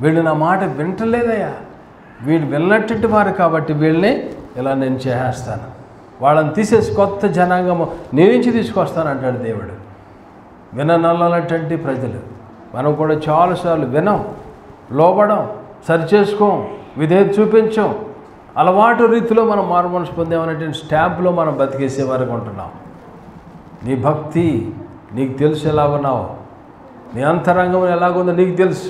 వీళ్ళు నా మాట వింటలేదయ్యా, వీళ్ళు విన్నటువంటి వారు కాబట్టి వీళ్ళని ఇలా నేను చేసేస్తాను, వాళ్ళని తీసేసి కొత్త జనాంగము నీ నుంచి తీసుకొస్తాను అంటాడు దేవుడు. విననొల్లనటువంటి ప్రజలు. మనం కూడా చాలాసార్లు వినం, లోబడం, సరిచేసుకోం, విధేయత చూపించాం. అలవాటు రీతిలో మనం మారు మనసు పొందామనేటువంటి స్టాంపులో మనం బతికేసే వరకు ఉంటున్నాం. నీ భక్తి నీకు తెలుసు ఎలా ఉన్నావు, నీ అంతరంగం ఎలాగుందో నీకు తెలుసు.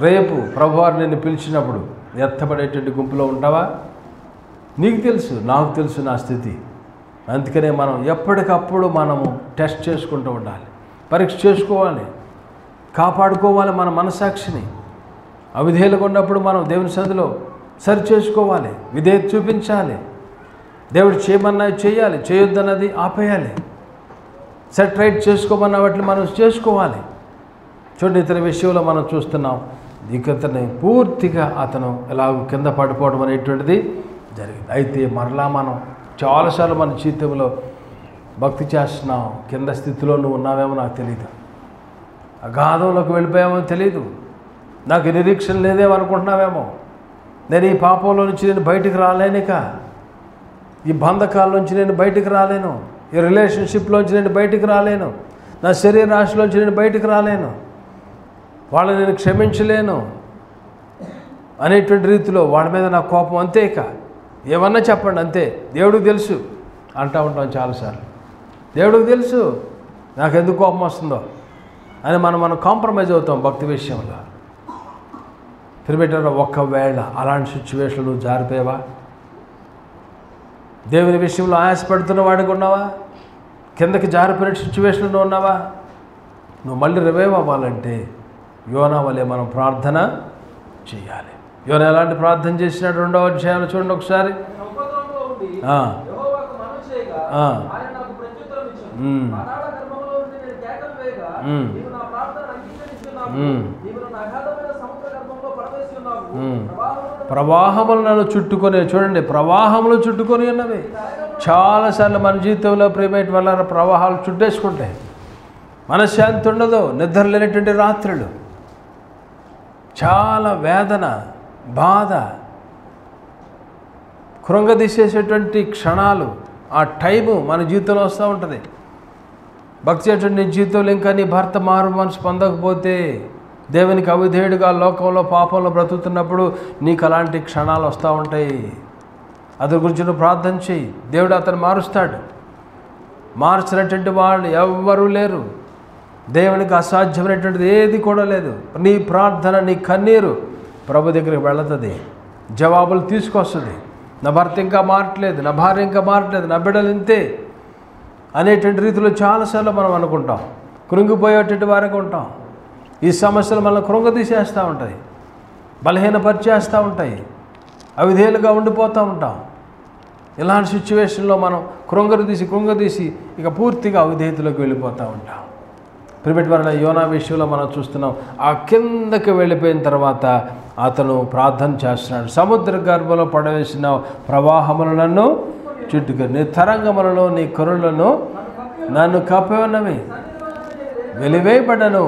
రేపు ప్రభువారు నిన్ను పిలిచినప్పుడు ఎత్తబడేటువంటి గుంపులో ఉంటావా? నీకు తెలుసు, నాకు తెలుసు నా స్థితి. అందుకనే మనం ఎప్పటికప్పుడు మనము టెస్ట్ చేసుకుంటూ ఉండాలి, పరీక్ష చేసుకోవాలి, కాపాడుకోవాలి మన మనసాక్షిని. అవిధేయులుగా ఉన్నప్పుడు మనం దేవుని సన్నిధిలో సరి చేసుకోవాలి, విధేయత చూపించాలి. దేవుడు చేయమన్నది చేయాలి, చేయొద్దన్నది ఆపేయాలి. సెట్ రైట్ చేసుకోమన్న వాటిని మనం చేసుకోవాలి. చూడండి, ఇతని విషయంలో మనం చూస్తున్నాం. ఇతని పూర్తిగా అతను ఎలాగో కింద పడిపోవడం అనేటువంటిది జరిగింది. అయితే మరలా మనం చాలాసార్లు మన జీవితంలో భక్తి చేస్తున్నాం, కింద స్థితిలో నువ్వు ఉన్నావేమో నాకు తెలియదు, అగాధంలోకి వెళ్ళిపోయామో తెలియదు, నాకు నిరీక్షణ లేదేమో అనుకుంటున్నావేమో. నేను ఈ పాపంలో నుంచి నేను బయటికి రాలేనిక, ఈ బంధకాల నుంచి నేను బయటికి రాలేను, ఈ రిలేషన్షిప్లోంచి నేను బయటికి రాలేను, నా శరీర రాశిలోంచి నేను బయటికి రాలేను, వాళ్ళని నేను క్షమించలేను అనేటువంటి రీతిలో వాళ్ళ మీద నా కోపం అంతే. ఇక ఏమన్నా చెప్పండి అంతే, దేవుడికి తెలుసు అంటూ ఉంటాం చాలాసార్లు. దేవుడికి తెలుసు నాకు ఎందుకు కోపం వస్తుందో అని మనం కాంప్రమైజ్ అవుతాం భక్తి విషయంలో. తిరిగిపెట్టారు. ఒక్కవేళ అలాంటి సిచ్యువేషన్లు నువ్వు జారిపోయావా? దేవుని విషయంలో ఆయాసపడుతున్న వాడికి ఉన్నావా? కిందకి జారిపోయిన సిచ్యువేషన్లో ఉన్నావా? నువ్వు మళ్ళీ రివైవ్ అవ్వాలంటే యోనా వలె మనం ప్రార్థన చేయాలి. యోనా ఎలాంటి ప్రార్థన చేసినాడు? 2వ అధ్యాయంలో చూడండి ఒకసారి. ప్రవాహములు నన్ను చుట్టుకొని, చూడండి, ప్రవాహములు చుట్టుకొని ఉన్నవి. చాలాసార్లు మన జీవితంలో ప్రేమేట్ వల్ల ప్రవాహాలు చుట్టేసుకుంటాయి. మనశ్శాంతి ఉండదు, నిద్ర లేనటువంటి రాత్రులు, చాలా వేదన, బాధ, కృంగదీసేసేటువంటి క్షణాలు, ఆ టైము మన జీవితంలో వస్తూ ఉంటుంది. భక్తి చేసేటువంటి నీ జీవితంలో ఇంకా నీ భర్త మారు మనసు పొందకపోతే, దేవునికి అవిధేయుడిగా లోకంలో పాపంలో బ్రతుకుతున్నప్పుడు నీకు అలాంటి క్షణాలు వస్తూ ఉంటాయి. అతని గురించి నువ్వు ప్రార్థన చేయి, దేవుడు అతను మారుస్తాడు. మార్చినటువంటి వాళ్ళు ఎవ్వరూ లేరు. దేవునికి అసాధ్యమైనటువంటిది ఏది కూడా లేదు. నీ ప్రార్థన, నీ కన్నీరు ప్రభు దగ్గరికి వెళుతుంది, జవాబులు తీసుకొస్తుంది. నా భర్త ఇంకా మారట్లేదు, నా భార్య ఇంకా మారట్లేదు, నా బిడ్డలు ఇంతే అనేటువంటి రీతిలో చాలాసార్లు మనం అనుకుంటాం. కృంగిపోయేటువంటి వారికి ఉంటాం. ఈ సమస్యలు మనల్ని కృంగదీసేస్తూ ఉంటాయి, బలహీనపరిచేస్తూ ఉంటాయి, అవిధేయులుగా ఉండిపోతూ ఉంటాం. ఇలాంటి సిచ్యువేషన్లో మనం కృంగదీసి ఇక పూర్తిగా అవిధేయతలోకి వెళ్ళిపోతూ ఉంటాం. ప్రిపెట్ వల్ల యోనా విషయంలో మనం చూస్తున్నాం. ఆ కిందకి వెళ్ళిపోయిన తర్వాత అతను ప్రార్థన చేస్తున్నాడు. సముద్ర గర్భంలో పడవేసిన ప్రవాహములు నన్ను చుట్టుకొని, నీ తరంగములలో నీ కరులను నన్ను కప్పి ఉన్నవి, వెలివేయబడ్డను.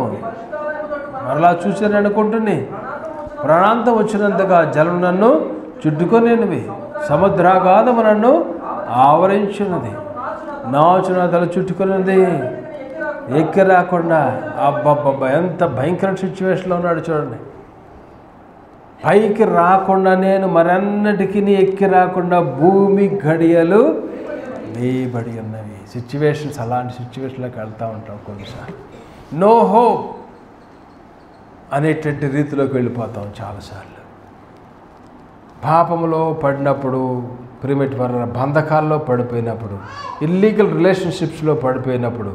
మరలా చూసాను అనుకుంటుని, ప్రాణాంతం వచ్చినంతగా జలం నన్ను చుట్టుకొనివి, సముద్రాగాధము నన్ను ఆవరించినది, నాచున తల చుట్టుకున్నది, ఎక్కి రాకుండా. అబ్బబ్బబ్బా, ఎంత భయంకర సిచ్యువేషన్లో ఉన్నాడు చూడండి. పైకి రాకుండా, నేను మరన్నటికి ఎక్కి రాకుండా భూమి గడియలు వేయబడి ఉన్నవి. సిచ్యువేషన్స్, అలాంటి సిచ్యువేషన్లోకి వెళ్తూ ఉంటాం కొన్నిసార్లు. నో హోప్ అనేటువంటి రీతిలోకి వెళ్ళిపోతాం చాలాసార్లు. పాపములో పడినప్పుడు, ప్రిమిట్ బంధకాల్లో పడిపోయినప్పుడు, ఇల్లీగల్ రిలేషన్షిప్స్లో పడిపోయినప్పుడు,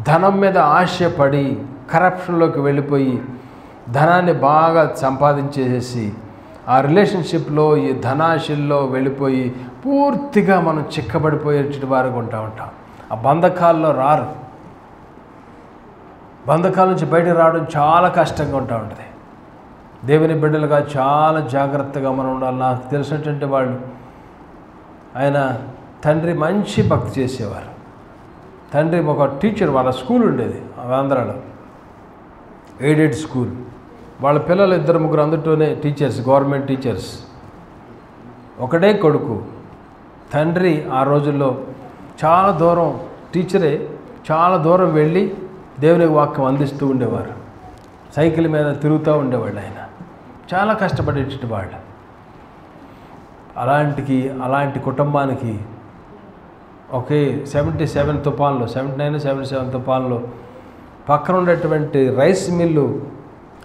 ధనం మీద ఆశపడి కరప్షన్లోకి వెళ్ళిపోయి ధనాన్ని బాగా సంపాదించేసేసి ఆ రిలేషన్షిప్లో ఈ ధనాశల్లో వెళ్ళిపోయి పూర్తిగా మనం చిక్కబడిపోయేటి వారికి ఉంటాం. ఆ బంధకాల్లో రారు. బంధకాల నుంచి బయటకు రావడం చాలా కష్టంగా ఉంటుంది. దేవుని బిడ్డలుగా చాలా జాగ్రత్తగా మనం ఉండాలి. నాకు తెలిసినటువంటి వాళ్ళు, ఆయన తండ్రి మంచి భక్తి చేసేవారు. తండ్రి ఒక టీచర్, వాళ్ళ స్కూల్ ఉండేది ఆంధ్రాలో, ఎయిడెడ్ స్కూల్. వాళ్ళ పిల్లలు 2-3 అందులోనే టీచర్స్, గవర్నమెంట్ టీచర్స్. ఒకడే కొడుకు. తండ్రి ఆ రోజుల్లో చాలా దూరం, టీచరే చాలా దూరం వెళ్ళి దేవుని వాక్యం అందిస్తూ ఉండేవారు. సైకిల్ మీద తిరుగుతూ ఉండేవాళ్ళు. ఆయన చాలా కష్టపడేటి వాళ్ళు. అలాంటి కుటుంబానికి ఒకే 77 తుఫాన్లో, 79, 77 తుఫాన్లో పక్కన ఉండేటువంటి రైస్ మిల్లు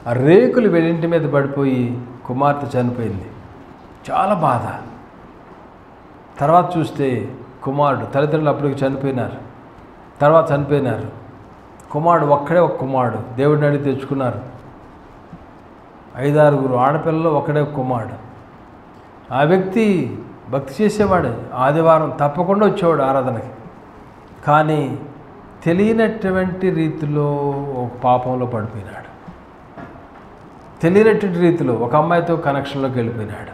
ఆ రేకులు వెళ్లింటి మీద పడిపోయి కుమార్తె చనిపోయింది. చాలా బాధ. తర్వాత చూస్తే కుమారుడు, తల్లిదండ్రులు అప్పటికి చనిపోయినారు, తర్వాత చనిపోయినారు. కుమారుడు ఒక్కడే, ఒక కుమారుడు దేవుడిని అడిగి తెచ్చుకున్నారు. 5-6 ఆడపిల్లలు, ఒకడే కుమారుడు. ఆ వ్యక్తి భక్తి చేసేవాడు. ఆదివారం తప్పకుండా వచ్చేవాడు ఆరాధనకి. కానీ తెలియనటువంటి రీతిలో ఒక పాపంలో పడిపోయినాడు. తెలియనటువంటి రీతిలో ఒక అమ్మాయితో కనెక్షన్లోకి వెళ్ళిపోయినాడు.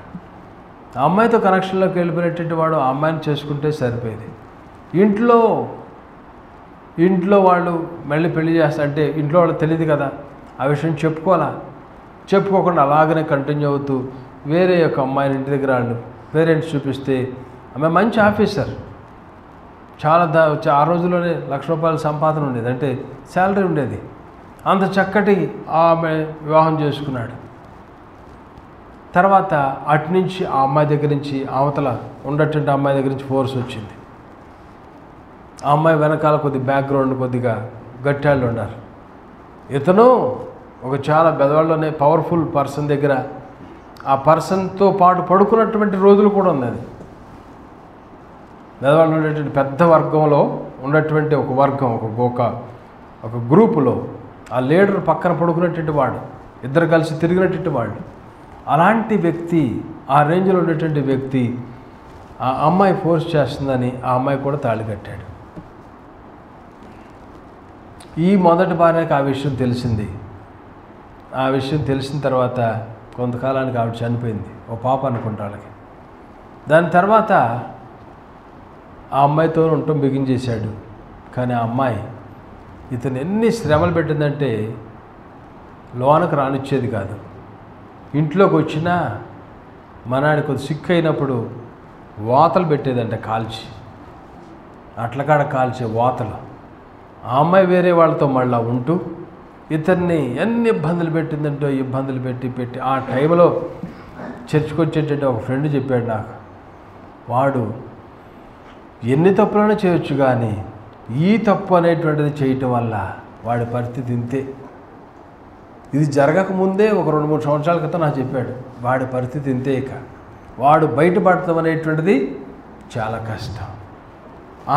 ఆ అమ్మాయితో కనెక్షన్లోకి వెళ్ళిపోయినటువంటి వాడు ఆ అమ్మాయిని చేసుకుంటే సరిపోయేది. ఇంట్లో వాళ్ళు మళ్ళీ పెళ్లి చేస్తారంటే ఇంట్లో వాళ్ళకి తెలియదు కదా, ఆ విషయం చెప్పుకోకుండా అలాగనే కంటిన్యూ అవుతూ వేరే ఒక అమ్మాయిని ఇంటి దగ్గర వాళ్ళు పేరెంట్స్ చూపిస్తే, ఆమె మంచి ఆఫీసర్, చాలా ఆ రోజుల్లోనే ₹1,00,000 సంపాదన ఉండేది, అంటే శాలరీ ఉండేది. అంత చక్కటి ఆమె వివాహం చేసుకున్నాడు. తర్వాత అటు నుంచి ఆ అమ్మాయి దగ్గర నుంచి, అవతల ఉండేటువంటి అమ్మాయి దగ్గర నుంచి ఫోర్స్ వచ్చింది. ఆ అమ్మాయి వెనకాల బ్యాక్గ్రౌండ్ కొద్దిగా గట్టాళ్ళు ఉన్నారు. ఇతను ఒక చాలా పెద్దవాళ్ళలోనే పవర్ఫుల్ పర్సన్ దగ్గర, ఆ పర్సన్తో పాటు పడుకున్నటువంటి రోజులు కూడా ఉంది. అది పెద్దవాళ్ళు ఉండేటువంటి పెద్ద వర్గంలో ఉన్నటువంటి ఒక వర్గం, ఒక గ్రూపులో ఆ లీడర్ పక్కన పడుకునేటువంటి వాడు, ఇద్దరు కలిసి తిరిగినటువంటి వాళ్ళు. అలాంటి వ్యక్తి, ఆ రేంజ్లో ఉండేటువంటి వ్యక్తి ఆ అమ్మాయి ఫోర్స్ చేస్తుందని ఆ అమ్మాయి కూడా తాళి కట్టాడు. ఈ మొదటి భార్యకి ఆ విషయం తెలిసింది. ఆ విషయం తెలిసిన తర్వాత కొంతకాలానికి ఆవిడ చనిపోయింది. ఓ పాప అనుకుంటా వాళ్ళకి. దాని తర్వాత ఆ అమ్మాయితో ఉండటం బిగించేశాడు. కానీ ఆ అమ్మాయి ఇతను ఎన్ని శ్రమలు పెట్టిందంటే లోనకు రానిచ్చేది కాదు. ఇంట్లోకి వచ్చినా మనాడి సిక్కు అయినప్పుడు వాతలు పెట్టేదంట, కాల్చి, అట్లకాడ కాల్చే వాతలు. ఆ అమ్మాయి వేరే వాళ్ళతో మళ్ళీ ఉంటూ ఇతన్ని ఎన్ని ఇబ్బందులు పెట్టిందంటో, ఇబ్బందులు పెట్టి ఆ టైంలో చర్చికి వచ్చేటట్టు ఒక ఫ్రెండ్ చెప్పాడు నాకు, వాడు ఎన్ని తప్పులైనా చేయొచ్చు కానీ ఈ తప్పు అనేటువంటిది చేయటం వల్ల వాడి పరిస్థితి ఇంతే. ఇది జరగకముందే ఒక 2-3 సంవత్సరాల క్రితం నాకు చెప్పాడు, వాడి పరిస్థితి ఇంతే. ఇక వాడు బయటపడటం అనేటువంటిది చాలా కష్టం.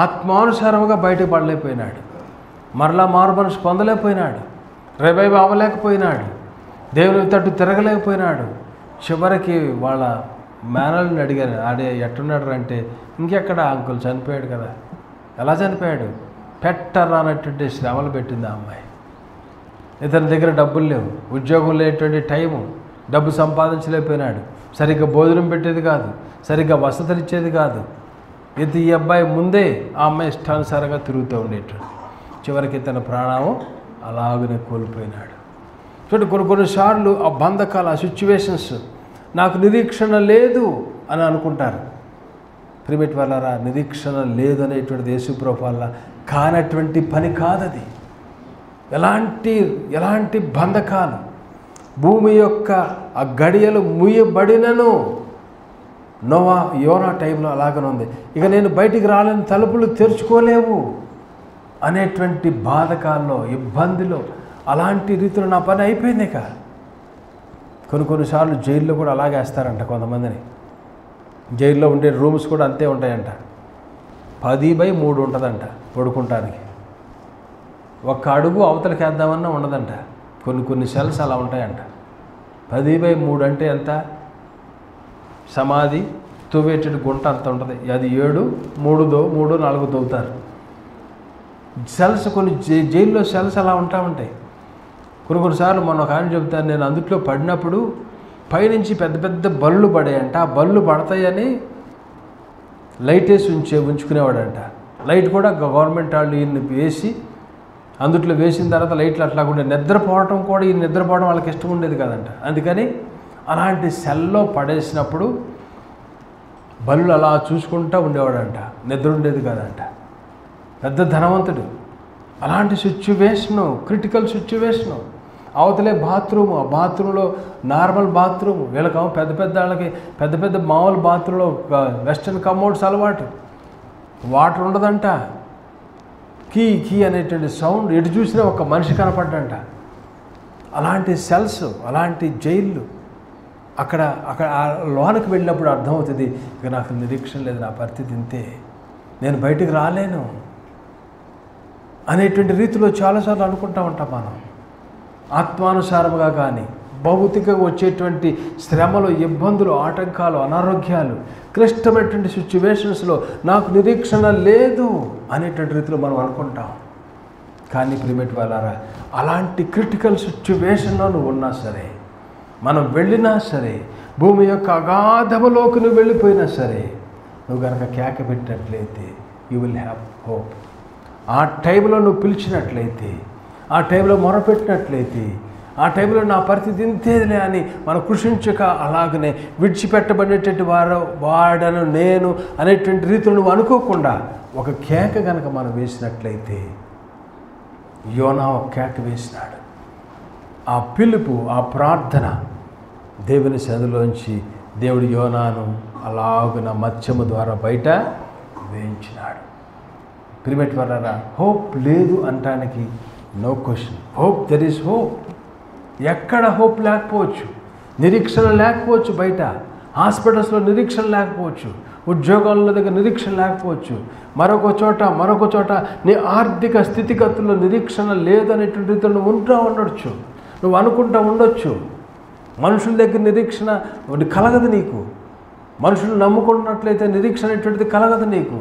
ఆత్మానుసారంగా బయటకు పడలేకపోయినాడు, మరలా మారు మనసు పొందలేకపోయినాడు, రివైవ్ అవ్వలేకపోయినాడు, దేవుని తట్టు తిరగలేకపోయినాడు. చివరికి వాళ్ళ మేనల్ని అడిగాను, ఎట్టున్నాడు అంటే, ఇంకెక్కడ అంకుల్ చనిపోయాడు కదా. ఎలా చనిపోయాడు? పెట్టరానటువంటి శ్రమలు పెట్టింది ఆ అమ్మాయి. ఇతని దగ్గర డబ్బులు లేవు, ఉద్యోగం లేనటువంటి టైము, డబ్బు సంపాదించలేకపోయినాడు, సరిగ్గా భోజనం పెట్టేది కాదు, సరిగ్గా వసతులు ఇచ్చేది కాదు. ఈ అబ్బాయి ముందే ఆ అమ్మాయి ఇష్టానుసారంగా తిరుగుతూ ఉండేటప్పుడు చివరికి తన ప్రాణం అలాగనే కోల్పోయినాడు. చూడండి, కొన్నిసార్లు ఆ బంధకాలు, ఆ సిచ్యువేషన్స్, నాకు నిరీక్షణ లేదు అని అనుకుంటారు. ప్రిమిట్ వాళ్ళరా, నిరీక్షణ లేదు అనేటువంటిది యేసుప్రభు వల్ల కానటువంటి పని కాదది. ఎలాంటి బంధకాలు, భూమి యొక్క ఆ గడియలు ముయ్యబడినను, యోనా టైంలో అలాగనే ఉంది. ఇక నేను బయటికి రాలేని, తలుపులు తెరుచుకోలేవు అనేటువంటి బాధకాల్లో, ఇబ్బందిలో, అలాంటి రీతిలో నా పని అయిపోయింది. ఇక కొన్నిసార్లు జైల్లో కూడా అలాగే వేస్తారంట కొంతమందిని. జైల్లో ఉండే రూమ్స్ కూడా అంతే ఉంటాయంట. 10/3 ఉంటుందంట పడుకుంటానికి. ఒక్క అడుగు అవతలకి వేద్దామన్నా ఉండదంట. కొన్ని సెల్స్ అలా ఉంటాయంట. 10/3 అంటే ఎంత? సమాధి తువ్వేటెడ్ గుంట అంత ఉంటుంది. అది 7, 3, 4 తవ్వుతారు. సెల్స్ కొన్ని జైల్లో సెల్స్ అలా ఉంటాయి. కొన్నిసార్లు మొన్న ఒక ఆయన చెబుతాను, నేను అందుట్లో పడినప్పుడు పైనుంచి పెద్ద పెద్ద బళ్ళు పడాయంట. ఆ బళ్ళు పడతాయని లైట్ వేసి ఉంచుకునేవాడంట. లైట్ కూడా గవర్నమెంట్ వాళ్ళు ఈయన్ని వేసి అందుట్లో వేసిన తర్వాత లైట్లు అట్లా ఉండే నిద్రపోవడం కూడా ఈ నిద్రపోవడం వాళ్ళకి ఇష్టం ఉండేది కాదంట. అందుకని అలాంటి సెల్లో పడేసినప్పుడు బళ్ళు అలా చూసుకుంటూ ఉండేవాడంట. నిద్ర ఉండేది కాదంట. పెద్ద ధనవంతుడు. అలాంటి సిచ్యువేషను, క్రిటికల్ సిచ్యువేషను. అవతలే బాత్రూము, ఆ బాత్రూంలో నార్మల్ బాత్రూము. వీళ్ళకి పెద్ద పెద్ద వాళ్ళకి పెద్ద పెద్ద మామూలు బాత్రూంలో వెస్టర్న్ కమోడ్స్ అలవాటు. వాటర్ ఉండదంట. కీ అనేటువంటి సౌండ్ ఎటు చూసినా ఒక మనిషి కనపడ్డంట. అలాంటి సెల్స్, అలాంటి జైళ్ళు. అక్కడ లోనికి వెళ్ళినప్పుడు అర్థమవుతుంది, ఇక నాకు నిరీక్షణ లేదు, నా పరిస్థితి ఇంతే, నేను బయటికి రాలేను అనేటువంటి రీతిలో చాలాసార్లు అనుకుంటూ ఉంటాం మనం. ఆత్మానుసారముగా కానీ భౌతికంగా వచ్చేటువంటి శ్రమలు, ఇబ్బందులు, ఆటంకాలు, అనారోగ్యాలు, క్లిష్టమైనటువంటి సిచ్యువేషన్స్లో నాకు నిరీక్షణ లేదు అనేటువంటి రీతిలో మనం అనుకుంటాం. కానీ ప్రియమైన వాళ్ళారా, అలాంటి క్రిటికల్ సిచ్యువేషన్లో నువ్వు ఉన్నా సరే, మనం వెళ్ళినా సరే, భూమి యొక్క అగాధములోకి నువ్వు వెళ్ళిపోయినా సరే, నువ్వు కనుక కేక పెట్టినట్లయితే యూ విల్ హ్యావ్ హోప్. ఆ టైంలో నువ్వు పిలిచినట్లయితే, ఆ టైంలో మొరపెట్టినట్లయితే, ఆ టైంలో నా పరిస్థితి ఇంతేదిలే అని మనం కృషించక అలాగనే విడిచిపెట్టబడేటువంటి వాడను నేను అనేటువంటి రీతిలో నువ్వు అనుకోకుండా ఒక కేక కనుక మనం వేసినట్లయితే, యోనా ఒక కేక వేసినాడు. ఆ పిలుపు, ఆ ప్రార్థన దేవుని సన్నిధిలోంచి దేవుడు యోనాను అలాగున మత్స్యము ద్వారా బయట వేయించినాడు. ప్రియమైన వారలారా, హోప్ లేదు అనటానికి no question. Hope, there is hope. ఎక్కడ హోప్ లేకపోవచ్చు, నిరీక్షణ లేకపోవచ్చు. బయట హాస్పిటల్స్లో నిరీక్షణ లేకపోవచ్చు, ఉద్యోగాల దగ్గర నిరీక్షణ లేకపోవచ్చు, మరొక చోట నీ ఆర్థిక స్థితిగతుల్లో నిరీక్షణ లేదు అనేటువంటి రీతిలో నువ్వు ఉండొచ్చు, నువ్వు అనుకుంటూ ఉండొచ్చు. మనుషుల దగ్గర నిరీక్షణ కలగదు నీకు. మనుషులు నమ్ముకున్నట్లయితే నిరీక్షణ అనేటువంటిది కలగదు నీకు.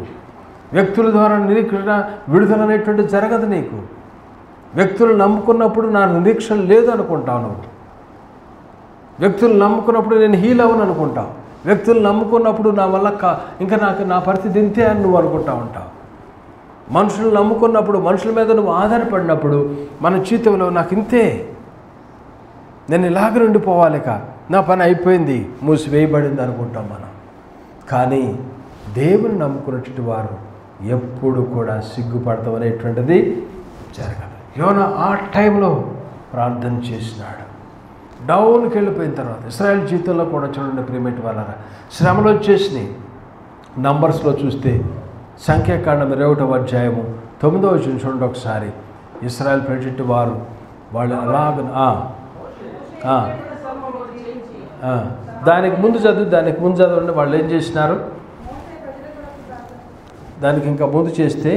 వ్యక్తుల ద్వారా నిరీక్షణ, విడుదల అనేటువంటిది జరగదు నీకు. వ్యక్తులు నమ్ముకున్నప్పుడు నా నిరీక్షణ లేదు అనుకుంటావు నువ్వు. వ్యక్తులు నమ్ముకున్నప్పుడు నేను హీల్ అవ్వను అనుకుంటావు. వ్యక్తులు నమ్ముకున్నప్పుడు నా వల్ల ఇంకా నా పరిస్థితి ఇంతే అని నువ్వు అనుకుంటా ఉంటావు. మనుషులు నమ్ముకున్నప్పుడు, మనుషుల మీద నువ్వు ఆధారపడినప్పుడు మన జీవితంలో నాకు ఇంతే, నేను ఇలాగ ఉండిపోవాలిక, నా పని అయిపోయింది, మూసివేయబడింది అనుకుంటాం మనం. కానీ దేవుని నమ్ముకున్నటువంటి వారు ఎప్పుడు కూడా సిగ్గుపడతాం అనేటువంటిది జరగదు. యోనా ఆ టైంలో ప్రార్థన చేసినాడు. డౌన్కి వెళ్ళిపోయిన తర్వాత ఇశ్రాయేల్ జీవితంలో కూడా చూడండి ప్రియమైన వాళ్ళారా, శ్రమలు వచ్చేసినాయి. నంబర్స్లో చూస్తే సంఖ్యాకాండం 21వ అధ్యాయము 9వ వచనం చూడండి ఒకసారి. ఇశ్రాయేల్ ప్రజెంట్ వాళ్ళు అలాగ దానికి ముందు చదవండి. వాళ్ళు ఏం చేసినారు? దానికి ఇంకా ముందు చేస్తే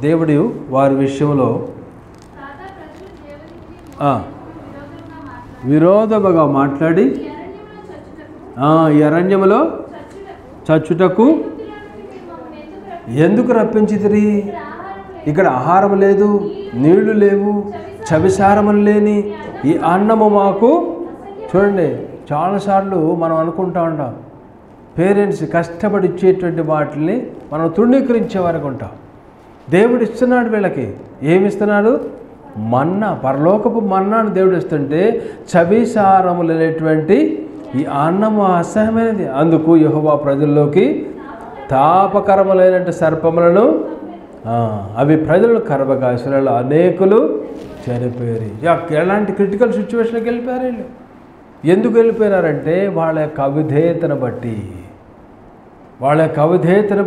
దేవుడు వారి విషయంలో విరోధముగా మాట్లాడి ఈ అరణ్యములో చచ్చుటకు ఎందుకు రప్పించితిరి? ఇక్కడ ఆహారం లేదు, నీళ్లు లేవు, చవిసారములు లేని ఈ అన్నము మాకు. చూడండి, చాలాసార్లు మనం అనుకుంటా ఉంటాం, పేరెంట్స్ కష్టపడి ఇచ్చేటువంటి వాటిని మనం తృణీకరించే వరకు ఉంటాం. దేవుడు ఇస్తున్నాడు వీళ్ళకి. ఏమిస్తున్నాడు? మన్నా, పరలోకపు మన్నాను దేవుడు ఇస్తుంటే చవిసారములు అనేటువంటి ఈ అన్నము అసహ్యమైనది. అందుకు యెహోవా ప్రజల్లోకి తాపకరములైన సర్పములను అవి ప్రజలను కరవగా ఇశ్రాయేలు అనేకులు చనిపోయారు. ఎలాంటి క్రిటికల్ సిచ్యువేషన్కి వెళ్ళిపోయారు వీళ్ళు. ఎందుకు వెళ్ళిపోయినారంటే వాళ్ళ యొక్క అవిధేయతను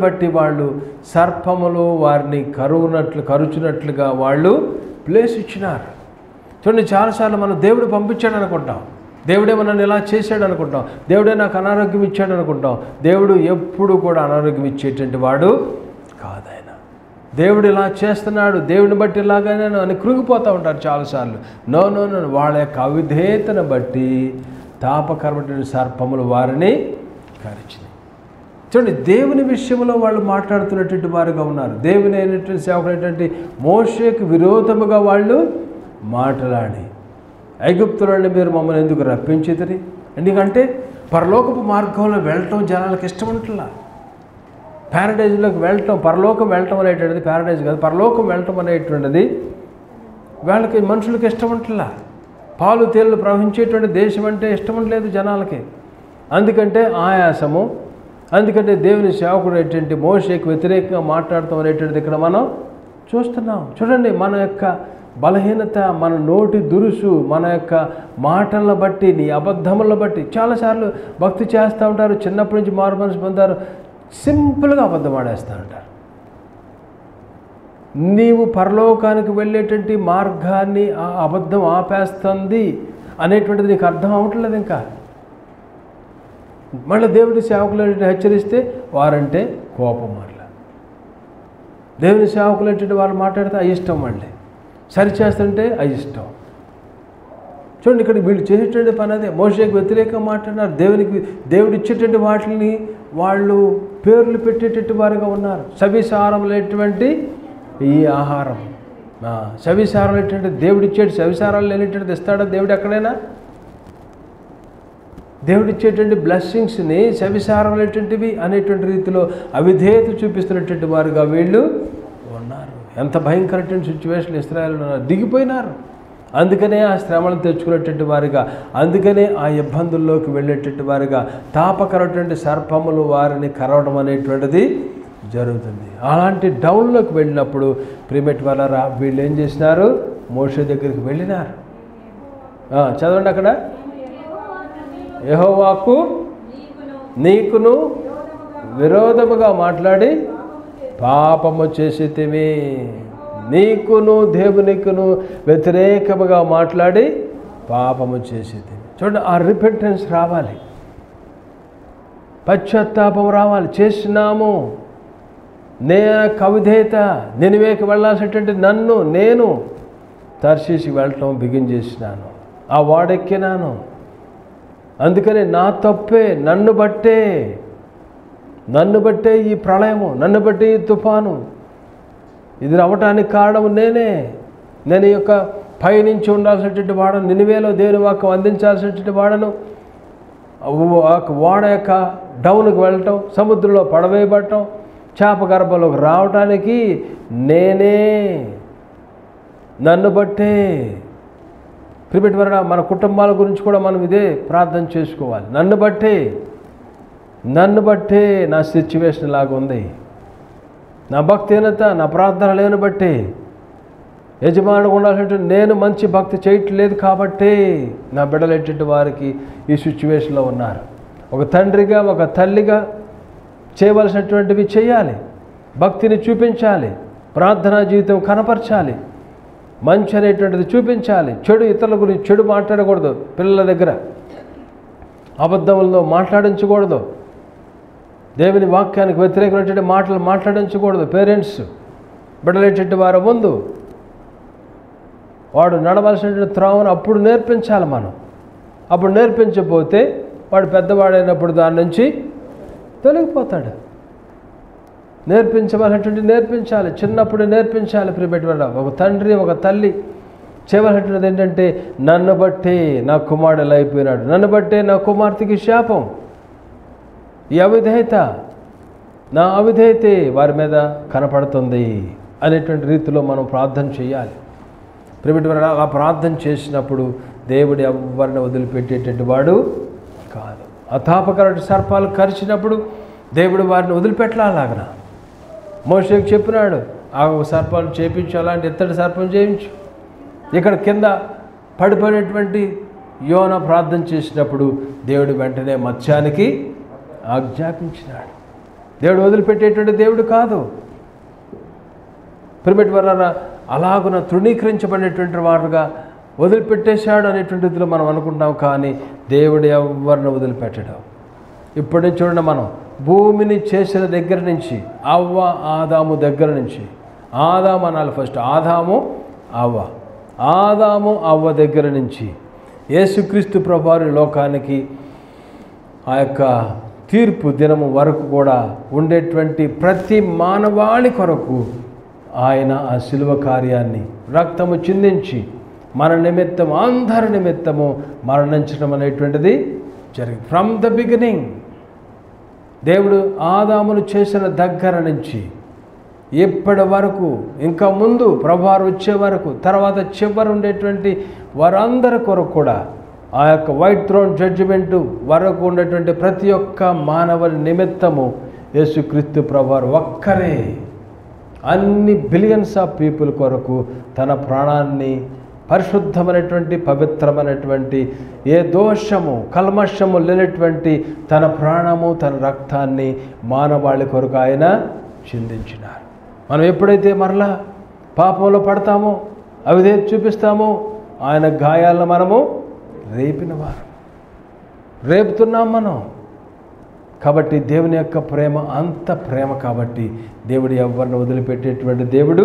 బట్టి వాళ్ళు సర్పములు వారిని కరుచునట్లుగా వాళ్ళు ప్లేస్ ఇచ్చినారు. చూడండి, చాలాసార్లు మనం దేవుడు పంపించాడు అనుకుంటాం. దేవుడేమో నన్ను ఇలా చేశాడు అనుకుంటాం, దేవుడే నాకు అనారోగ్యం ఇచ్చాడు అనుకుంటాం. దేవుడు ఎప్పుడు కూడా అనారోగ్యం ఇచ్చేటువంటి వాడు కాదు. ఆయన దేవుడు ఇలా చేస్తున్నాడు, దేవుడిని బట్టి ఇలాగానే అని కృంగిపోతూ ఉంటారు చాలాసార్లు. నో నో నో, వాళ్ళ యొక్క అవిధేయతను బట్టి తాపకరమైన సర్పములు వారిని కరిచినాయి. చూడండి, దేవుని విషయంలో వాళ్ళు మాట్లాడుతున్నటువంటి వారుగా ఉన్నారు. దేవుని అయినటువంటి సేవకులైనటువంటి మోషేకు విరోధముగా వాళ్ళు మాట్లాడి, ఐగుప్తులోని మీరు మమ్మల్ని ఎందుకు రప్పించితిరి? ఎందుకంటే పరలోకపు మార్గంలో వెళ్ళటం జనాలకు ఇష్టం ఉంటుందా? ప్యారడైజ్లోకి వెళ్ళటం, పరలోకం వెళ్ళటం అనేటువంటిది ప్యారడైజ్ కాదు, పరలోకం వెళ్ళటం అనేటువంటిది వాళ్ళకి మనుషులకి ఇష్టం ఉంటుందా? పాలు తేళ్లు ప్రవహించేటువంటి దేశం అంటే ఇష్టం లేదు జనాలకి. అందుకంటే ఆయాసము, అందుకంటే దేవుని సేవకుడు అనేటువంటి మోషేకు వ్యతిరేకంగా మాట్లాడతాం అనేటువంటిది ఇక్కడ మనం చూస్తున్నాం. చూడండి, మన యొక్క బలహీనత, మన నోటి దురుసు, మన యొక్క మాటలను బట్టి, నీ అబద్ధములను బట్టి చాలాసార్లు భక్తి చేస్తూ ఉంటారు, చిన్నప్పటి నుంచి మారు మనసు పొందారు, సింపుల్గా అబద్ధం ఆడేస్తూ ఉంటారు. నీవు పరలోకానికి వెళ్ళేటువంటి మార్గాన్ని ఆ అబద్ధం ఆపేస్తుంది అనేటువంటిది నీకు అర్థం అవ్వట్లేదు. ఇంకా మళ్ళీ దేవుడి సేవకులు హెచ్చరిస్తే వారంటే కోపం, మరలా దేవుని సేవకులు ఏంటంటే వాళ్ళు మాట్లాడితే అయిష్టం, మళ్ళీ సరిచేస్తుంటే అయిష్టం. చూడండి, ఇక్కడ వీళ్ళు చేసేటువంటి పని అదే. మోషేకు వ్యతిరేకంగా మాట్లాడినారు. దేవుడు ఇచ్చేటువంటి వాటిని వాళ్ళు పేర్లు పెట్టేటట్టు వారుగా ఉన్నారు. సవిసారం లేనటువంటి ఈ ఆహారం, సవిసారం లేనటువంటి దేవుడు ఇచ్చేటి, సవిసారాలు లేనటువంటిది ఇస్తాడా దేవుడు ఎక్కడైనా? దేవుడిచ్చేటువంటి బ్లెస్సింగ్స్ని సవిసారం లేనటువంటివి అనేటువంటి రీతిలో అవిధేయత చూపిస్తున్నటువంటి వారుగా వీళ్ళు ఉన్నారు. ఎంత భయంకరమైన సిచ్యువేషన్ ఇశ్రాయేలు దిగిపోయినారు. అందుకనే ఆ శ్రమలను తెచ్చుకునేటువంటి వారిగా, అందుకనే ఆ ఇబ్బందుల్లోకి వెళ్ళేటువంటి వారిగా తాపకరటువంటి సర్పములు వారిని కరవడం అనేటువంటిది జరుగుతుంది. అలాంటి డౌన్లోకి వెళ్ళినప్పుడు ప్రిమెట్ వాళ్ళరా వీళ్ళు ఏం చేసినారు? మోషే దగ్గరికి వెళ్ళినారు. చదవండి అక్కడ, యెహోవాకు నీకును విరోధముగా మాట్లాడి పాపము చేసితివి. నీకును దేవునికును వ్యతిరేకముగా మాట్లాడి పాపము చేసితివి. చూడండి, ఆ రిపెంటెన్స్ రావాలి, పశ్చాత్తాపం రావాలి. చేసినాము, అవిధేయత, నినివేకి వెళ్ళాల్సినటువంటి నేను తర్షీషికి వెళ్ళటం బిగించేసినాను, ఆ వాడెక్కినాను. అందుకని నా తప్పే, నన్ను బట్టే ఈ ప్రళయము, నన్ను బట్టే ఈ తుఫాను, ఇది రావటానికి కారణం నేను ఈ యొక్క పైనుంచి ఉండాల్సినటువంటి వాడను, నినివేలో దేవుని వాక్యం అందించాల్సినటువంటి వాడను. వాడ యొక్క డౌన్కి వెళ్ళటం, సముద్రంలో పడవేయబడటం, చేప గర్భంలోకి రావటానికి నన్ను బట్టే. ప్రిపెట్ వరడా మన కుటుంబాల గురించి కూడా మనం ఇదే ప్రార్థన చేసుకోవాలి. నన్ను బట్టే నా సిచ్యువేషన్ లాగా ఉంది, నా భక్తిహీనత, నా ప్రార్థన లేని బట్టి, యజమానుడు ఉండాల్సినటువంటి నేను మంచి భక్తి చేయట్లేదు కాబట్టి నా బిడ్డలేటువంటి వారికి ఈ సిచ్యువేషన్లో ఉన్నారు. ఒక తండ్రిగా, ఒక తల్లిగా చేయవలసినటువంటివి చేయాలి, భక్తిని చూపించాలి, ప్రార్థనా జీవితం కనపరచాలి, మంచి అనేటువంటిది చూపించాలి. ఇతరుల గురించి చెడు మాట్లాడకూడదు, పిల్లల దగ్గర అబద్ధములతో మాట్లాడించకూడదు, దేవుని వాక్యానికి వ్యతిరేకమైనటువంటి మాటలు మాట్లాడించకూడదు. పేరెంట్స్ బిడ్డలేటువంటి వారి ముందు వాడు నడవలసినటువంటి త్రోవను అప్పుడు నేర్పించాలి మనం. అప్పుడు నేర్పించకపోతే వాడు పెద్దవాడైనప్పుడు దాని నుంచి తొలగిపోతాడు. నేర్పించాలి, చిన్నప్పుడు నేర్పించాలి. ప్రియపెట్టుబడి ఒక తండ్రి, ఒక తల్లి చేయవలసినటువంటిది ఏంటంటే, నన్ను బట్టే నా కుమారుడు ఎలా అయిపోయినాడు, నన్ను బట్టే నా కుమార్తెకి శాపం, ఈ అవిధేయత, నా అవిధేయతే వారి మీద కనపడుతుంది అనేటువంటి రీతిలో మనం ప్రార్థన చేయాలి. ప్రియపెట్టుబడి అలా ప్రార్థన చేసినప్పుడు దేవుడు ఎవరిని వదిలిపెట్టేటువంటి వాడు కాదు. అతాపకరమైన సర్పాలు కరిచినప్పుడు దేవుడు వారిని వదిలిపెట్టలాగన మోషేకు చెప్పినాడు, ఆ సర్పాన్ని చేయించు, అలాంటి ఇత్తడి సర్పం చేయించు. ఇక్కడ కింద పడిపోయినటువంటి యోన ప్రార్థన చేసినప్పుడు దేవుడు వెంటనే మత్స్యానికి ఆజ్ఞాపించినాడు. దేవుడు వదిలిపెట్టేటువంటి దేవుడు కాదు. ప్రిమిట్ వల్ల అలాగున తృణీకరించబడినటువంటి వారుగా వదిలిపెట్టేశాడు అనేటువంటిదిలో మనం అనుకుంటాం, కానీ దేవుడు ఎవరిని వదిలిపెట్టడం. ఇప్పటి నుంచి చూడండి, మనం భూమిని చేసిన దగ్గర నుంచి, అవ్వ ఆదాము దగ్గర నుంచి, ఆదాము అనాలి ఫస్ట్, ఆదాము అవ్వ దగ్గర నుంచి యేసుక్రీస్తు ప్రభువారి లోకానికి ఆ యొక్క తీర్పు దినము వరకు కూడా ఉండేటువంటి ప్రతి మానవాళి కొరకు ఆయన ఆ శిలువ కార్యాన్ని రక్తము చిందించి మన నిమిత్తం, అందరి నిమిత్తము మరణించడం అనేటువంటిది జరిగింది. ఫ్రమ్ ద బిగినింగ్ దేవుడు ఆదామును చేసిన దగ్గర నుంచి ఇప్పటి వరకు, ఇంకా ముందు ప్రభువారు వచ్చే వరకు, తర్వాత చివరి ఉండేటువంటి వారందరి కొరకు కూడా ఆ యొక్క వైట్ థ్రోన్ జడ్జిమెంటు వరకు ఉండేటువంటి ప్రతి ఒక్క మానవుని నిమిత్తము యేసుక్రీస్తు ప్రభువారు ఒక్కరే అన్ని బిలియన్స్ ఆఫ్ పీపుల్ కొరకు తన ప్రాణాన్ని, పరిశుద్ధమైనటువంటి పవిత్రమైనటువంటి ఏ దోషము కల్మషము లేనటువంటి తన ప్రాణము, తన రక్తాన్ని మానవాళి కొరకు ఆయన చిందించినారు. మనం ఎప్పుడైతే మరలా పాపంలో పడతామో, అవిధేయత చూపిస్తామో, ఆయన గాయాలను మనము రేపుతున్నాం మనం. కాబట్టి దేవుని యొక్క ప్రేమ అంత ప్రేమ, కాబట్టి దేవుడు ఎవరిని వదిలిపెట్టేటువంటి దేవుడు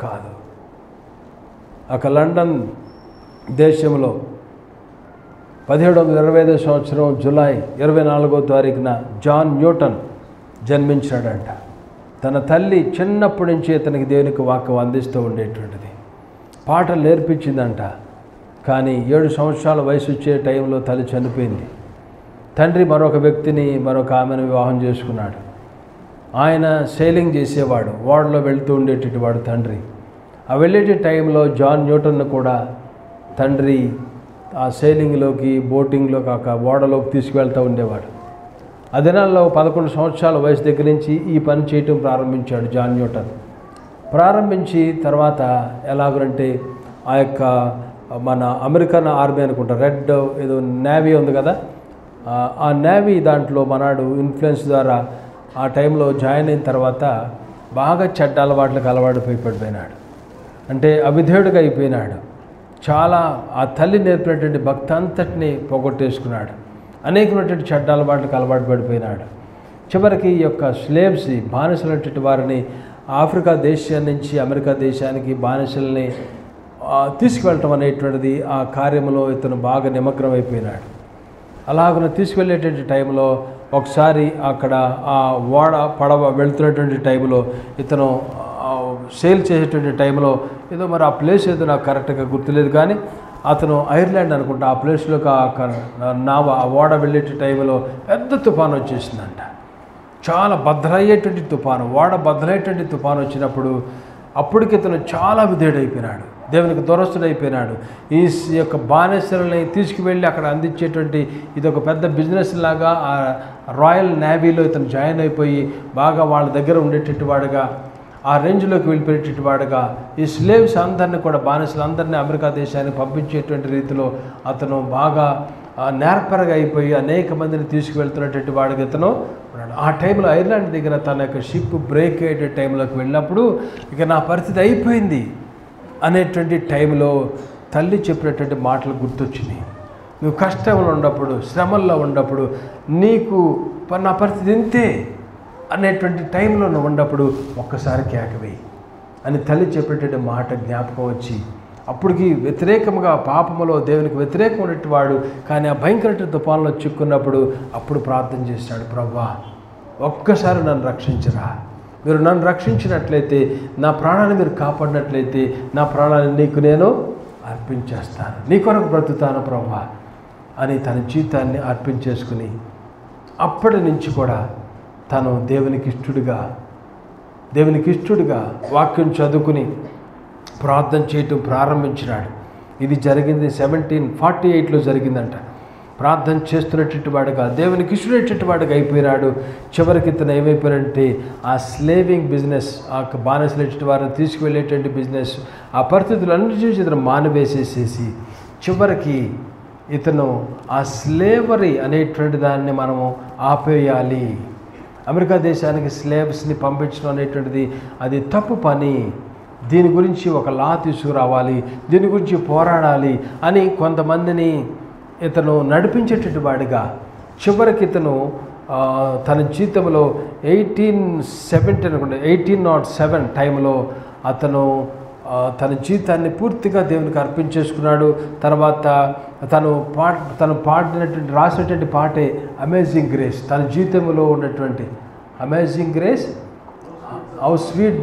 కాదు. ఒక లండన్ దేశంలో 1725 సంవత్సరం జూలై 24వ తారీఖున జాన్ న్యూటన్ జన్మించాడంట. తన తల్లి చిన్నప్పటి నుంచి అతనికి దేవునికి వాక్యం అందిస్తూ ఉండేటువంటిది, పాటలు నేర్పించిందంట. కానీ 7 సంవత్సరాల వయసు వచ్చే టైంలో తల్లి చనిపోయింది. తండ్రి మరొక ఆమెను వివాహం చేసుకున్నాడు. ఆయన సెయిలింగ్ చేసేవాడు, ఓడలో వెళుతూ ఉండేటటువంటి వాడు తండ్రి. ఆ వెళ్ళేటి టైంలో జాన్ న్యూటన్ను కూడా తండ్రి ఆ సెయిలింగ్లోకి, బోటింగ్లో కాక ఓడలోకి తీసుకువెళ్తూ ఉండేవాడు. ఆ దినాల్లో 11 సంవత్సరాల వయసు దగ్గర నుంచి ఈ పని చేయటం ప్రారంభించాడు జాన్ న్యూటన్. ప్రారంభించి తర్వాత ఎలాగంటే ఆ యొక్క మన అమెరికన్ ఆర్మీ అనుకుంటా, రెడ్ ఏదో నేవీ ఉంది కదా, ఆ నేవీ దాంట్లో మనాడు ఇన్ఫ్లుయెన్స్ ద్వారా ఆ టైంలో జాయిన్ అయిన తర్వాత బాగా చెడ్డ అలవాట్లకు పడిపోయినాడు. అంటే అవిధేయుడిగా అయిపోయినాడు. చాలా ఆ తల్లి నేర్పినటువంటి భక్తి అంతటిని పోగొట్టేసుకున్నాడు. అనేకమైనటువంటి చెడ్డ అలవాట్లకు అలవాటు పడిపోయినాడు. చివరికి ఈ యొక్క స్లేవ్స్, బానిసలటువంటి వారిని ఆఫ్రికా దేశం నుంచి అమెరికా దేశానికి బానిసల్ని తీసుకువెళ్ళటం అనేటువంటిది ఆ కార్యంలో ఇతను బాగా నిమగ్నం అయిపోయినాడు. అలాగ తీసుకువెళ్ళేటువంటి టైంలో ఒకసారి అక్కడ ఆ పడవ వెళుతున్నటువంటి టైంలో ఇతను సేల్ చేసేటువంటి టైంలో ఏదో మరి ఆ ప్లేస్ ఏదో నాకు కరెక్ట్గా గుర్తులేదు, కానీ అతను ఐర్లాండ్ అనుకుంటా, ఆ ప్లేస్లోకి ఆ ఓడ వెళ్ళే టైంలో పెద్ద తుఫాను వచ్చేసిందంట. చాలా బద్దలయ్యేటువంటి తుఫాను, ఓడ బద్దలయ్యేటువంటి తుఫాను వచ్చినప్పుడు అప్పటికి ఇతను చాలా విధేయుడైపోయినాడు, దేవునికి దూరస్తుడైపోయినాడు. ఈ యొక్క బానిసలని తీసుకువెళ్ళి అక్కడ అందించేటువంటి ఇది ఒక పెద్ద బిజినెస్ లాగా ఆ రాయల్ నేవీలో ఇతను జాయిన్ అయిపోయి బాగా వాళ్ళ దగ్గర ఉండేటట్టు వాడుగా, ఆ రేంజ్లోకి వెళ్ళిపోయేటట్టు వాడుగా, ఈ స్లేవ్స్ అందరినీ కూడా, బానిసలందరినీ అమెరికా దేశానికి పంపించేటువంటి రీతిలో అతను బాగా నేర్పరగా అయిపోయి అనేక మందిని తీసుకువెళ్తున్నటువంటి వాడికి ఇతను ఉన్నాడు. ఆ టైంలో ఐర్లాండ్ దగ్గర తన యొక్క షిప్ బ్రేక్ అయ్యే టైంలోకి వెళ్ళినప్పుడు ఇక నా పరిస్థితి అయిపోయింది అనేటువంటి టైంలో తల్లి చెప్పినటువంటి మాటలు గుర్తొచ్చినాయి. నువ్వు కష్టంలో ఉన్నప్పుడు, శ్రమల్లో ఉన్నప్పుడు, నీకు నా పరిస్థితి ఇంతే అనేటువంటి టైంలో నువ్వు ఉన్నప్పుడు ఒక్కసారి కేకవేయి అని తల్లి చెప్పేటువంటి మాట జ్ఞాపకం వచ్చి, అప్పటికి వ్యతిరేకంగా పాపములో దేవునికి వ్యతిరేకమైనటువంటి వాడు, కానీ ఆ భయంకర తుఫాన్లో చిక్కున్నప్పుడు అప్పుడు ప్రార్థన చేశాడు, ప్రభువా ఒక్కసారి నన్ను రక్షించరా, మీరు నన్ను రక్షించినట్లయితే, నా ప్రాణాన్ని మీరు కాపాడినట్లయితే, నా ప్రాణాన్ని నీకు నేను అర్పించేస్తాను, నీ కొరకు బ్రతుకుతాను ప్రభువా అని తన జీవితాన్ని అర్పించేసుకుని అప్పటి నుంచి కూడా తను దేవునికి ఇష్టడుగా వాక్యం చదువుకుని ప్రార్థన చేయటం ప్రారంభించినాడు. ఇది జరిగింది 1748లో జరిగిందంట. ప్రార్థన చేస్తున్నటువంటి వాడుగా, దేవునికి ఇష్టమైనటువంటి వాడుగా అయిపోయినాడు. చివరికి ఇతను ఏమైపోయాడంటే ఆ స్లేవింగ్ బిజినెస్, ఆ బానిసలేటువంటి వారిని తీసుకువెళ్ళేటువంటి బిజినెస్, ఆ పరిస్థితులన్నిటి చూసి ఇతను మానివేసేసేసి చివరికి ఇతను ఆ స్లేవరీ అనేటువంటి దాన్ని మనము ఆపేయాలి, అమెరికా దేశానికి స్లేవ్స్ని పంపించడం అనేటువంటిది అది తప్పు పని, దీని గురించి ఒక లా తీసుకురావాలి, దీని గురించి పోరాడాలి అని కొంతమందిని ఇతను నడిపించేటటువంటి వాడిగా చివరికి ఇతను తన జీవితంలో 1870 అనుకుంటే 1807 టైంలో అతను తన జీవితాన్ని పూర్తిగా దేవునికి అర్పించేసుకున్నాడు. తర్వాత తను పాడినటువంటి రాసినటువంటి పాటే అమేజింగ్ గ్రేస్. తన జీవితంలో ఉన్నటువంటి amazing grace, how sweet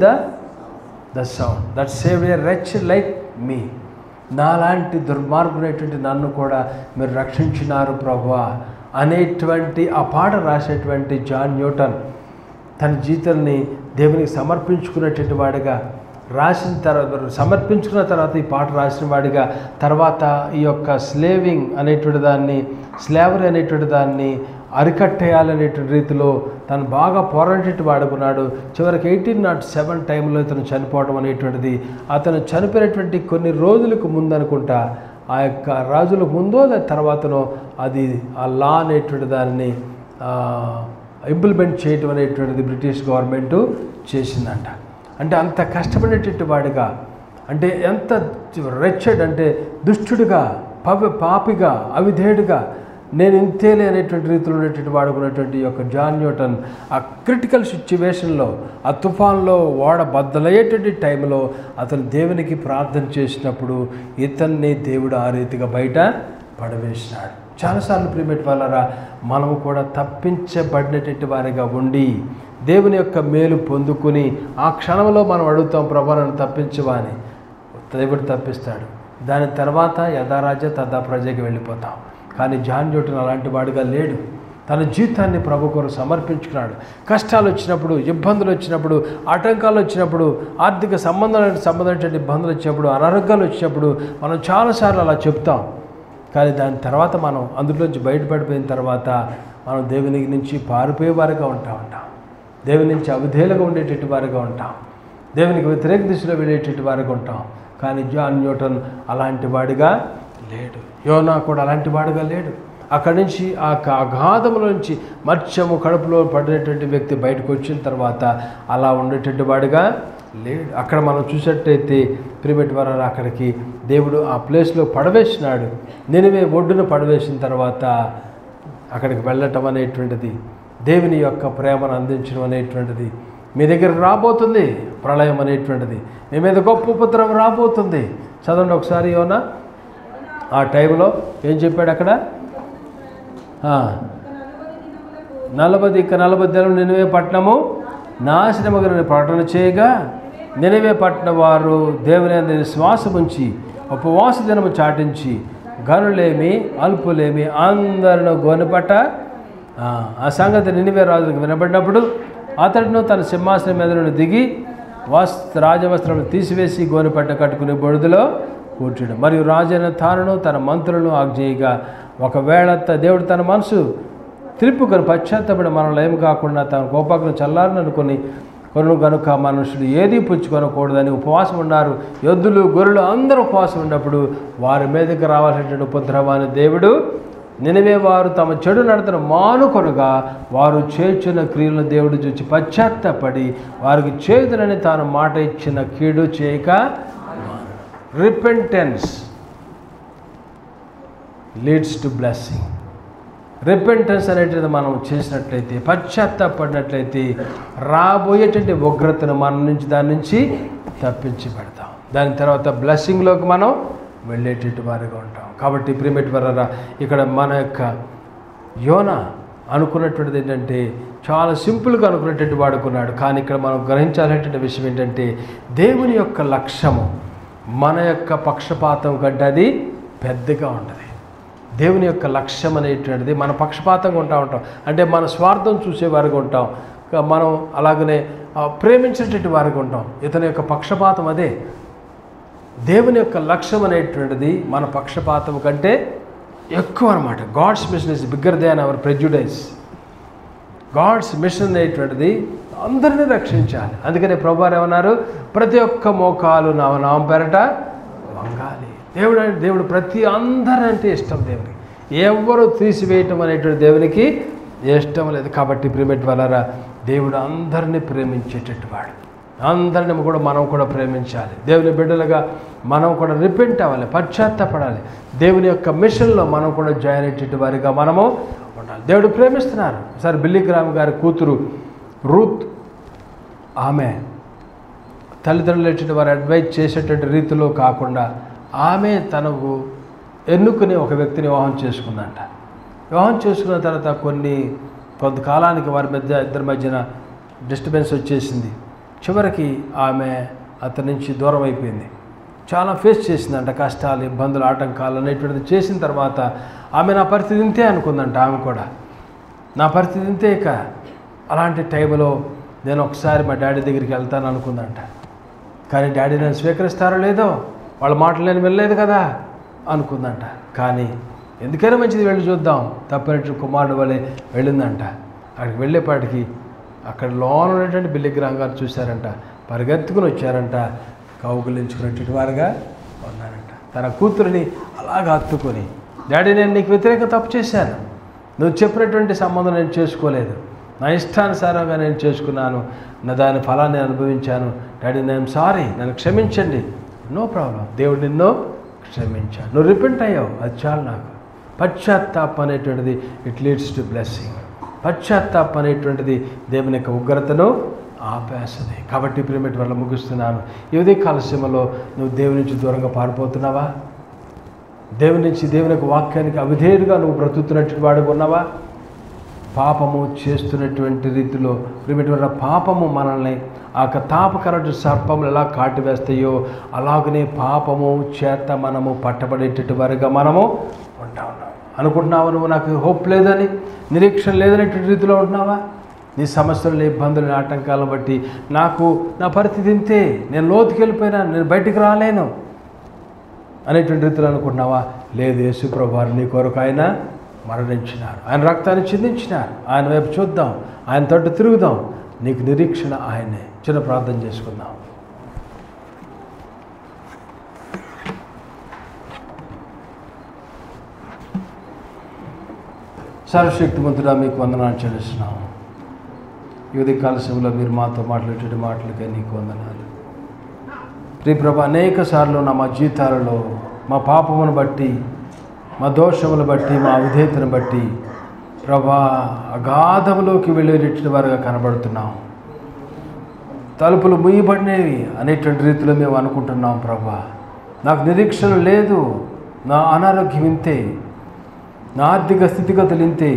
the sound that save a wretch like me. నాలాంటి దుర్మార్గునైనటువంటి నన్ను కూడా మీరు రక్షించినారు ప్రభువా అనేటువంటి ఆ పాట రాసేటువంటి జాన్ న్యూటన్ తన జీవితాన్ని దేవునికి సమర్పించుకునేటువంటి వాడిగా రాసిన తర్వాత, సమర్పించుకున్న తర్వాత ఈ పాట రాసిన వాడిగా, తర్వాత ఈ యొక్క స్లేవింగ్ అనేటువంటి దాన్ని, స్లేవరీ అనేటువంటి దాన్ని అరికట్టేయాలనేటువంటి రీతిలో తను బాగా పోరాడేటి వాడుకున్నాడు. చివరికి 1807 టైంలో ఇతను చనిపోవడం అనేటువంటిది, అతను చనిపోయినటువంటి కొన్ని రోజులకు ముందు అనుకుంటా, ఆ యొక్క రాజులకు ముందో లేదా తర్వాతనో అది ఆ లా అనేటువంటి దాన్ని ఇంప్లిమెంట్ చేయటం అనేటువంటిది బ్రిటిష్ గవర్నమెంటు చేసిందంట. అంటే అంత కష్టపడేటట్టు వాడిగా, అంటే ఎంత రెచ్చడ్ అంటే దుష్టుడిగా, పాపిగా, అవిధేయుడిగా, నేను ఇంతేలే అనేటువంటి రీతిలో ఉండేటువంటి వాడుకున్నటువంటి యొక్క జాన్ న్యూటన్ ఆ క్రిటికల్ సిచ్యువేషన్లో, ఆ తుఫాన్లో ఓడ బద్దలయ్యేటువంటి టైంలో అతను దేవునికి ప్రార్థన చేసినప్పుడు ఇతన్ని దేవుడు ఆ రీతిగా బయట పడవేసినాడు. చాలాసార్లు ప్రియమైన వాళ్ళారా, మనము కూడా తప్పించబడినటువంటి వారిగా ఉండి దేవుని యొక్క మేలు పొందుకుని ఆ క్షణంలో మనం అడుగుతాం, ప్రభా నన్ను తప్పించవా అని. దేవుడు తప్పిస్తాడు. దాని తర్వాత యథారాజ్య తథా ప్రజకి వెళ్ళిపోతాం. కానీ జాన్ న్యూటన్ అలాంటి వాడిగా లేడు. తన జీవితాన్ని ప్రభు కొరకు సమర్పించుకున్నాడు. కష్టాలు వచ్చినప్పుడు, ఇబ్బందులు వచ్చినప్పుడు, ఆటంకాలు వచ్చినప్పుడు, ఆర్థిక సంబంధమైనటువంటి ఇబ్బందులు వచ్చినప్పుడు, అనారోగ్యాలు వచ్చినప్పుడు మనం చాలాసార్లు అలా చెప్తాం. కానీ దాని తర్వాత మనం అందులోంచి బయటపడిపోయిన తర్వాత మనం దేవుని నుంచి పారిపోయే వారిగా ఉంటాం. దేవుని నుంచి అవిధేయులుగా ఉండేటట్టు వారిగా ఉంటాం. దేవునికి వ్యతిరేక దిశలో వెళ్ళేటట్టు వారిగా ఉంటాం. కానీ జాన్ న్యూటన్ అలాంటి వాడిగా లేడు. యోనా కూడా అలాంటి వాడిగా లేడు. అక్కడి నుంచి ఆ అగాధముల నుంచి మత్స్యము కడుపులో పడినటువంటి వ్యక్తి బయటకు వచ్చిన తర్వాత అలా ఉండేటటువంటి వాడిగా లేడు. అక్కడ మనం చూసేటైతే ప్రియమైన వారు అక్కడికి దేవుడు ఆ ప్లేస్లో పడవేసినాడు. నినివే ఒడ్డున పడవేసిన తర్వాత అక్కడికి వెళ్ళటం అనేటువంటిది, దేవుని యొక్క ప్రేమను అందించడం అనేటువంటిది, మీ దగ్గరకు రాబోతుంది ప్రళయం అనేటువంటిది, మీ మీద గొప్ప ఉపద్రవం రాబోతుంది. చదవండి ఒకసారి యోనా ఆ టైంలో ఏం చెప్పాడు అక్కడ. 40 దినం నినివే పట్టణము నాశనమగునని ప్రకటన చేయగా, నినివే పట్టణ వారు దేవుని యందు విశ్వాసం ఉంచి ఉపవాస దినము చాటించి గనులేమి అల్పులేమి అందరిని గోనెపట్ట. ఆ సంగతి నినివే రాజులకు వినబడినప్పుడు అతడును తన సింహాసనం మీద నుండి దిగి రాజవస్త్రములు తీసివేసి గోనెపట్ట కట్టుకుని బొడుదలో కూర్చుడు. మరియు రాజైన తానును తన మంత్రులను ఆజ్ఞేయగా, ఒకవేళ దేవుడు తన మనసు త్రిప్పుకొని పశ్చాత్తపడి మనలో ఏమి కాకుండా తన కోపాగ్ని చల్లారని కొను గనుక మనుషులు ఏదీ పుచ్చుకొనకూడదని ఉపవాసం ఉన్నారు. యొద్దులు గొర్రెలు అందరూ ఉపవాసం ఉన్నప్పుడు వారి మీదకి రావాల్సినటువంటి ఉపద్రవాన్ని దేవుడు నినివే వారు తమ చెడు నడతను మానుకొనగా వారు చేర్చిన క్రియలను దేవుడు చూచి పశ్చాత్తపడి వారికి చేదునని తాను మాట ఇచ్చిన కీడు చేయక. Repentance leads to blessing. Repentance అనేటిది మనం చేసినట్లయితే, పశ్చాత్తాపడినట్లయితే రాబోయేటువంటి ఉగ్రతను మన నుంచి దాని నుంచి తప్పించి పెడతాం. దాని తర్వాత బ్లెస్సింగ్లోకి మనం వెళ్ళేటట్టు వారిగా ఉంటాం. కాబట్టి ప్రియమైన వారా, ఇక్కడ మన యొక్క యోనా అనుకున్నటువంటిది ఏంటంటే చాలా సింపుల్గా అనుకున్నటువంటి వాడుకున్నాడు. కానీ ఇక్కడ మనం గ్రహించాల్సినటువంటి విషయం ఏంటంటే దేవుని యొక్క లక్ష్యము మన యొక్క పక్షపాతం కంటే అది పెద్దగా ఉంటుంది. దేవుని యొక్క లక్ష్యం అనేటువంటిది మన పక్షపాతంగా ఉంటాం. అంటే మన స్వార్థం చూసేవారుగా ఉంటాం. మనం అలాగనే ప్రేమించేటటువంటి వారిగా ఉంటాం. ఇతని యొక్క పక్షపాతం అదే. దేవుని యొక్క లక్ష్యం అనేటువంటిది మన పక్షపాతం కంటే ఎక్కువ అన్నమాట. God's mission is bigger than our prejudice. God's mission అనేటువంటిది అందరినీ రక్షించాలి. అందుకనే ప్రభువారు ఏమన్నారు, ప్రతి ఒక్క మోకాలు నా నామం పేరట వంగాలి. దేవుడు ప్రతి అందరంటే ఇష్టం. దేవునికి ఎవరు తీసివేయటం అనేటువంటి దేవునికి ఇష్టం లేదు. కాబట్టి ప్రేమేట్ వాళ్ళారా, దేవుడు అందరినీ ప్రేమించేటట్టు వాడు. అందరిని కూడా మనం కూడా ప్రేమించాలి. దేవుని బిడ్డలుగా మనం కూడా రిపెంట్ అవ్వాలి, పశ్చాత్తపడాలి. దేవుని యొక్క మిషన్లో మనం కూడా జాయిన్ అయ్యేటి వారిగా మనము ఉండాలి. దేవుడు ప్రేమిస్తున్నారు. ఒకసారి బిల్లీ గ్రామ్ గారి కూతురు రూత్, ఆమె తల్లిదండ్రులు ఇచ్చిన వారు అడ్వైజ్ చేసేటువంటి రీతిలో కాకుండా ఆమె తనకు ఎన్నుకుని ఒక వ్యక్తిని వివాహం చేసుకుందంట. వివాహం చేసుకున్న తర్వాత కొంతకాలానికి వారి ఇద్దరి మధ్యన డిస్టర్బెన్స్ వచ్చేసింది. చివరికి ఆమె అతని నుంచి దూరం అయిపోయింది. చాలా ఫేస్ చేసిందంట, కష్టాలు, ఇబ్బందులు, ఆటంకాలు అనేటువంటిది చేసిన తర్వాత ఆమె నా పరిస్థితి ఇంతే అనుకుందంట. ఆమె కూడా నా పరిస్థితి ఇంతే. ఇక అలాంటి టైంలో నేను ఒకసారి మా డాడీ దగ్గరికి వెళ్తాను అనుకుందంట. కానీ డాడీ నన్ను స్వీకరిస్తారో లేదో, వాళ్ళ మాటలు నేను వెళ్ళలేదు కదా అనుకుందంట. కానీ ఎందుకైనా మంచిది వెళ్ళి చూద్దాం తప్పనట్టు కుమారుడు వలె వెళ్ళిందంట. అక్కడికి వెళ్ళేపాటికి అక్కడ లోన ఉన్నటువంటి బిల్లీ గ్రామ్ గారు చూశారంట, పరిగెత్తుకుని వచ్చారంట, కౌగులించుకునేటువంటి వారుగా ఉన్నారంట. తన కూతురిని అలాగా హత్తుకొని, డాడీ నేను నీకు వ్యతిరేక తప్పు చేశాను, నువ్వు చెప్పినటువంటి సంబంధం నేను చేసుకోలేదు, నా ఇష్టానుసారంగా నేను చేసుకున్నాను, నా దాని ఫలాన్ని అనుభవించాను, డాడీ నేను సారీ, నన్ను క్షమించండి. నో ప్రాబ్లం, దేవుడు నిన్ను క్షమించాను, నువ్వు రిపెంట్ అయ్యావు, అది చాలు నాకు. పశ్చాత్తాపం అనేటువంటిది ఇట్ లీడ్స్ టు బ్లెస్సింగ్. పశ్చాత్తాపం అనేటువంటిది దేవుని యొక్క ఉగ్రతను ఆపేస్తుంది. కాబట్టి ప్రేమటి వల్ల ముగిస్తున్నాను. ఈ ఉదయకాల సీమలో నువ్వు దేవుని నుంచి దూరంగా పారిపోతున్నావా? దేవుని నుంచి, దేవుని యొక్క వాక్యానికి అవిధేయుడిగా నువ్వు బ్రతుకుతున్నట్టు వాడుగా ఉన్నావా? పాపము చేస్తున్నటువంటి రీతిలో ప్రేమటి వల్ల పాపము మనల్ని ఆ తాపకరటు సర్పములు ఎలా కాటివేస్తాయో అలాగనే పాపము చేత మనము పట్టబడేటట్టు వారిగా మనము ఉంటా ఉన్నాం. అనుకుంటున్నావా నువ్వు నాకు హోప్ లేదని, నిరీక్షణ లేదనేటువంటి రీతిలో ఉంటున్నావా? నీ సమస్యలు, ఇబ్బందులు, ఆటంకాలను బట్టి నా పరిస్థితి ఇంతే, నేను లోతుకి వెళ్ళిపోయినా, నేను బయటికి రాలేను అనేటువంటి రీతిలో అనుకుంటున్నావా? లేదు, యేసు ప్రభువారు నీ కొరకు ఆయన మరణించినారు, ఆయన రక్తాన్ని చిందించినారు. ఆయన వైపు చూద్దాం, ఆయన తట్టు తిరుగుదాం. నీకు నిరీక్షణ ఆయనే. చిన్న ప్రార్థన చేసుకుందాం. సర్వశక్తిమంతుడా మీకు వందనాలు చెల్లిస్తున్నాము. ఈ ఉదయకాల సమయంలో మీరు మాతో మాట్లాడే మాటలకే నీకు వందనాలు. ప్రియ ప్రభా, అనేక సార్లు మా జీవితాలలో మా పాపమును బట్టి, మా దోషములు బట్టి, మా అవిధేయతను బట్టి ప్రభా అగాధములోకి వెళ్ళేటటువంటి వారుగా కనబడుతున్నాం. తలుపులు ముయ్యబడినవి అనేటువంటి రీతిలో మేము అనుకుంటున్నాం. ప్రభా, నాకు నిరీక్షణ లేదు, నా అనారోగ్యం ఇంతే, నా ఆర్థిక స్థితిగతులు ఇంతే,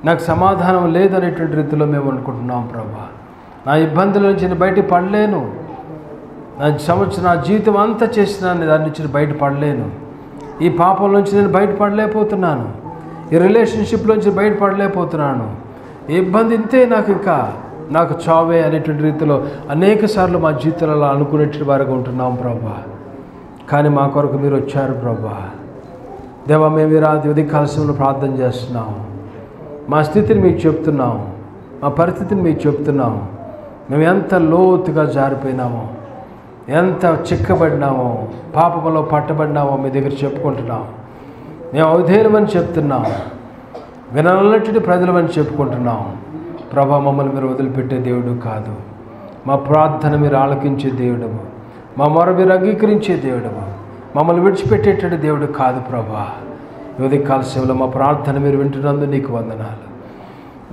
నాకు సమాధానం లేదు అనేటువంటి రీతిలో మేము అనుకుంటున్నాం. ప్రభా, నా ఇబ్బందుల నుంచి నేను బయట పడలేను, నా జీవితం అంతా చేసినా దాని నుంచి బయట పడలేను, ఈ పాపం నుంచి నేను బయటపడలేకపోతున్నాను, ఈ రిలేషన్షిప్లోంచి బయటపడలేకపోతున్నాను, ఈ ఇబ్బంది ఇంతే, నాకు చావే అనేటువంటి రీతిలో అనేక సార్లు మా జీవితాలలో అనుకునేటువంటి వారుగా ఉంటున్నాం. ప్రభా, కానీ మా కొరకు మీరు వచ్చారు. ప్రభా దేవా, మేము రాత్రి ఉదయకాల సమయంలో ప్రార్థన చేస్తున్నాం. మా స్థితిని మీకు చెప్తున్నాం, మా పరిస్థితిని మీకు చెప్తున్నాం. మేము ఎంత లోతుగా జారిపోయినామో, ఎంత చిక్కబడినామో, పాపంలో పట్టబడినామో మీ దగ్గర చెప్పుకుంటున్నాం. మేము అవిధేయులమని చెప్తున్నాం, విననటువంటి ప్రజలమని చెప్పుకుంటున్నాం. ప్రభా, మమ్మల్ని మీరు వదిలిపెట్టే దేవుడు కాదు. మా ప్రార్థన మీరు ఆలకించే దేవుడు, మా మొర మీరు అంగీకరించే దేవుడు, మమ్మల్ని విడిచిపెట్టేటువంటి దేవుడు కాదు. ప్రభా, ఉదయకాల సేవలో మా ప్రార్థన మీరు వింటున్నందుకు నీకు వందనాలు.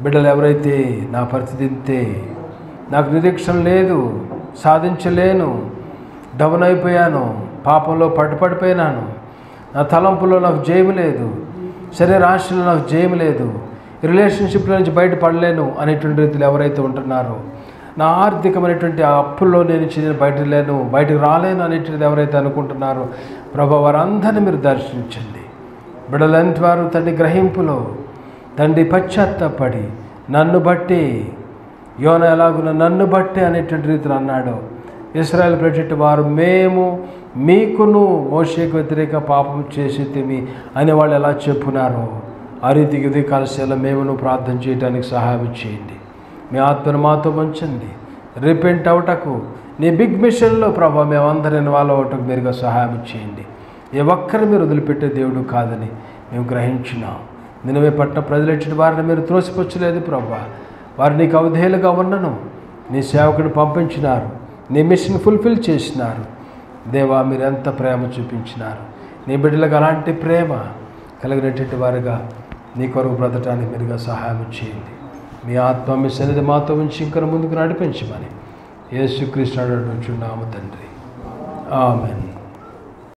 బిడ్డలు ఎవరైతే నా పరిస్థితి ఇంతే, నాకు నిరీక్షణ లేదు, సాధించలేను, డౌన్ అయిపోయాను, పాపంలో పడిపోయినాను, నా తలంపులో నాకు జయం లేదు, శరీరాశలో నాకు జయం లేదు, రిలేషన్షిప్లో నుంచి బయటపడలేను అనేటువంటి రీతిలో ఎవరైతే ఉంటున్నారో, నా ఆర్థికమైనటువంటి ఆ అప్పుల్లో నేను బయటకు రాలేను అనేటువంటిది ఎవరైతే అనుకుంటున్నారో, ప్రభా వారందరినీ మీరు దర్శించండి. బిడ్డలంటి వారు తండ్రి గ్రహింపులో, తండ్రి పశ్చాత్తాపడి, నన్ను బట్టి యోన ఎలాగున నన్ను బట్టి అనేటువంటి రీతిలో అన్నాడు. ఇశ్రాయేలు ప్రజల వారు మేము మీకును మోషేకు వ్యతిరేక పాపం చేసేతిమి అని వాళ్ళు ఎలా చెప్పున్నారో, ఆ రీతికి ఉదయకాల సేవలో మేమును ప్రార్థన చేయడానికి సహాయం చేయండి. మీ ఆత్మను మాతో ఉంచండి. రిపెంట్ అవటకు నీ బిగ్ మిషన్లో ప్రభా మేమందరం ఇన్వాల్వ్ అవటకు మీరుగా సహాయం చేయండి. ఏ ఒక్కరు మీరు వదిలిపెట్టే దేవుడు కాదని మేము గ్రహించినాం. నినవే పట్టిన ప్రజలు ఇచ్చిన వారిని మీరు త్రోసిపుచ్చలేదు ప్రభా. వారు నీకు అవిధేయులుగా ఉన్నను నీ సేవకుని పంపించినారు. నీ మిషన్ ఫుల్ఫిల్ చేసినారు. దేవా, మీరు ఎంత ప్రేమ చూపించినారు. నీ బిడ్డలకు అలాంటి ప్రేమ కలిగినటువంటి వారుగా నీ కొరకు బ్రతకడానికి మీరుగా సహాయం చేయండి. మీ ఆత్మ మీ సన్నిధి మాతో ఉంచి ఇంకా ముందుకు నడిపించమని యేసుక్రీస్తు అడుగుచున్నాము తండ్రి. ఆమెన్.